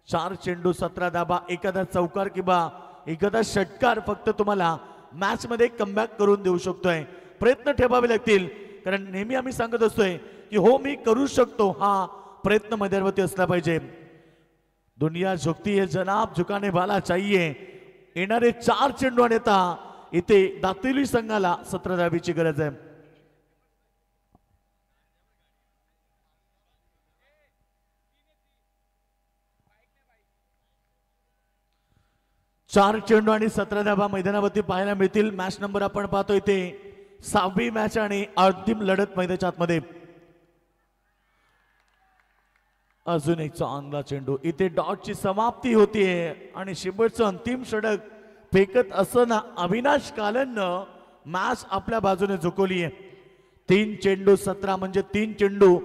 4 चेंडू 17 धाबा. एखादा चौकार किंवा एखादा षटकार फक्त तुम्हाला मॅच मध्ये कमबॅक करून देऊ शकतोय. प्रयत्न ठेवावे लागतील, कारण नेहमी आम्ही सांगत असतोय की हो मी करू शकतो, हा प्रयत्न मैदानावरती असला पाहिजे. दुनिया झुकती है जनाब, झुकाने वाला चाहिए. येणारे 4 चेंडू आणि आता इथे दातेवली संघाला 17 धाबेची गरज आहे. 4 चेंडू आणि 17 धावा मैदानावरती पाहायला मिळतील. मॅच नंबर आपण पाहतोय ते 6वी मॅच आणि अंतिम लढत मैदानाच्या आतमध्ये. अजून एक चांगला चेंडू. इथे डॉटची समाप्ती होतीये आणि शेवटचं अंतिम षटक फेकत असताना अविनाश कालननं मॅच आपल्या बाजूने झुकवली आहे. 3 चेंडू 17 म्हणजे 3 चेंडू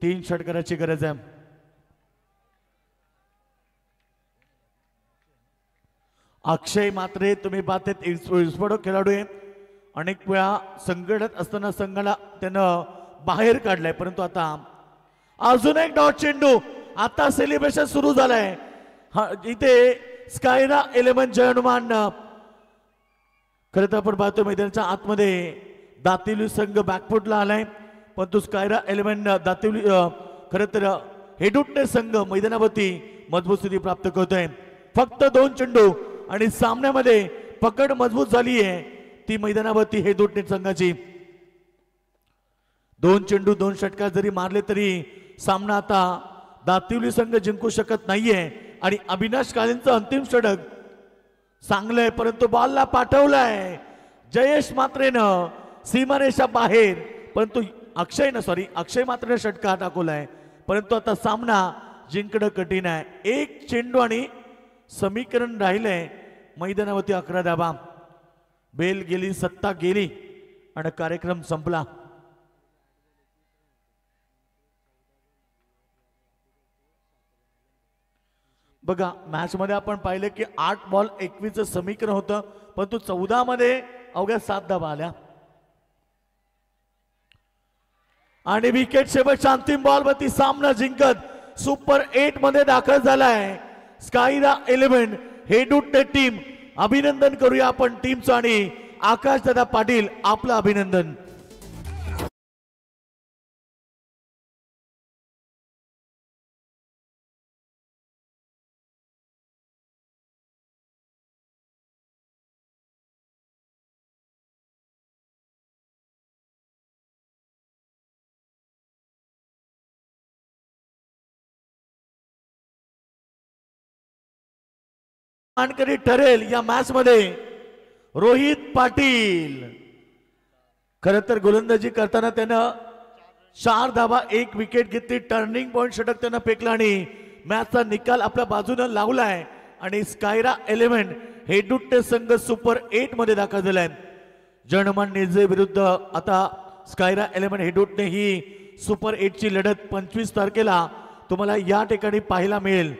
3 षटकाराची गरज आहे. अक्षय मात्रे तुम्ही पाहतेत एक्सपर्ट खेळाडू आहे. अनेक वेळा संकटात असताना संघाला त्यानं बाहेर काढलाय, परंतु आता अजून एक डॉट चेंडू. आता सेलिब्रेशन सुरू झालंय. इथे स्कायरा 11 जय हनुमान. खरं तर आपण पाहतो मैदानाच्या आतमध्ये दातिवली संघ बॅकफुटला आलाय, परंतु स्कायरा 11 दातिवली खरं तर हेडुटणे संघ मैदानावरती मजबूत स्थिती प्राप्त करतोय. फक्त 2 चेंडू आणि सामन्यामध्ये पकड मजबूत झाली आहे ती मैदानावरती हेडुटणे संघाची. 2 चेंडू 2 षटकार जरी मारले तरी सामना आता दातिवली संघ जिंकू शकत नाहीये. आणि अविनाश काळेंचं अंतिम षटक चांगलंय, परंतु बॉलला पाठवलाय जयेश मात्रेनं सीमारेषा बाहेर, परंतु अक्षय मात्रेनं षटकार टाकवलाय, परंतु आता सामना जिंकणं कठीण आहे. 1 चेंडू आणि समीकरण राहिलंय मैदानावरती 11 धावा. बेल गेली, सत्ता गेली आणि कार्यक्रम संपला. बघा मॅच मध्ये आपण पाहिलं की 8 बॉल 21 समीकरण होतं, परंतु 14 मध्ये अवघ्या 7 धावा आल्या. आणि विकेट शेवटच्या अंतिम बॉल वरती सामना जिंकत सुपर 8 मध्ये दाखल झालाय स्कायरा 11 हेडुटणे टीम. अभिनंदन करूया आपण टीमचं आणि आकाशदादा पाटील आपलं अभिनंदन. मानकरी ठरेल या मॅच मध्ये रोहित पाटील. खरं तर गोलंदाजी करताना त्यानं 4 धावा 1 विकेट घेतली. टर्निंग पॉइंट षटक त्यानं फेकला आणि मॅचचा निकाल आपल्या बाजूने लावलाय. आणि स्कायरा 11 हेडुटणे संघ सुपर 8 मध्ये दाखल झालाय. जनमान निर्जय विरुद्ध आता स्कायरा 11 हेडुटणे ही सुपर 8 ची लढत 25 तारखेला तुम्हाला या ठिकाणी पाहायला मिळेल.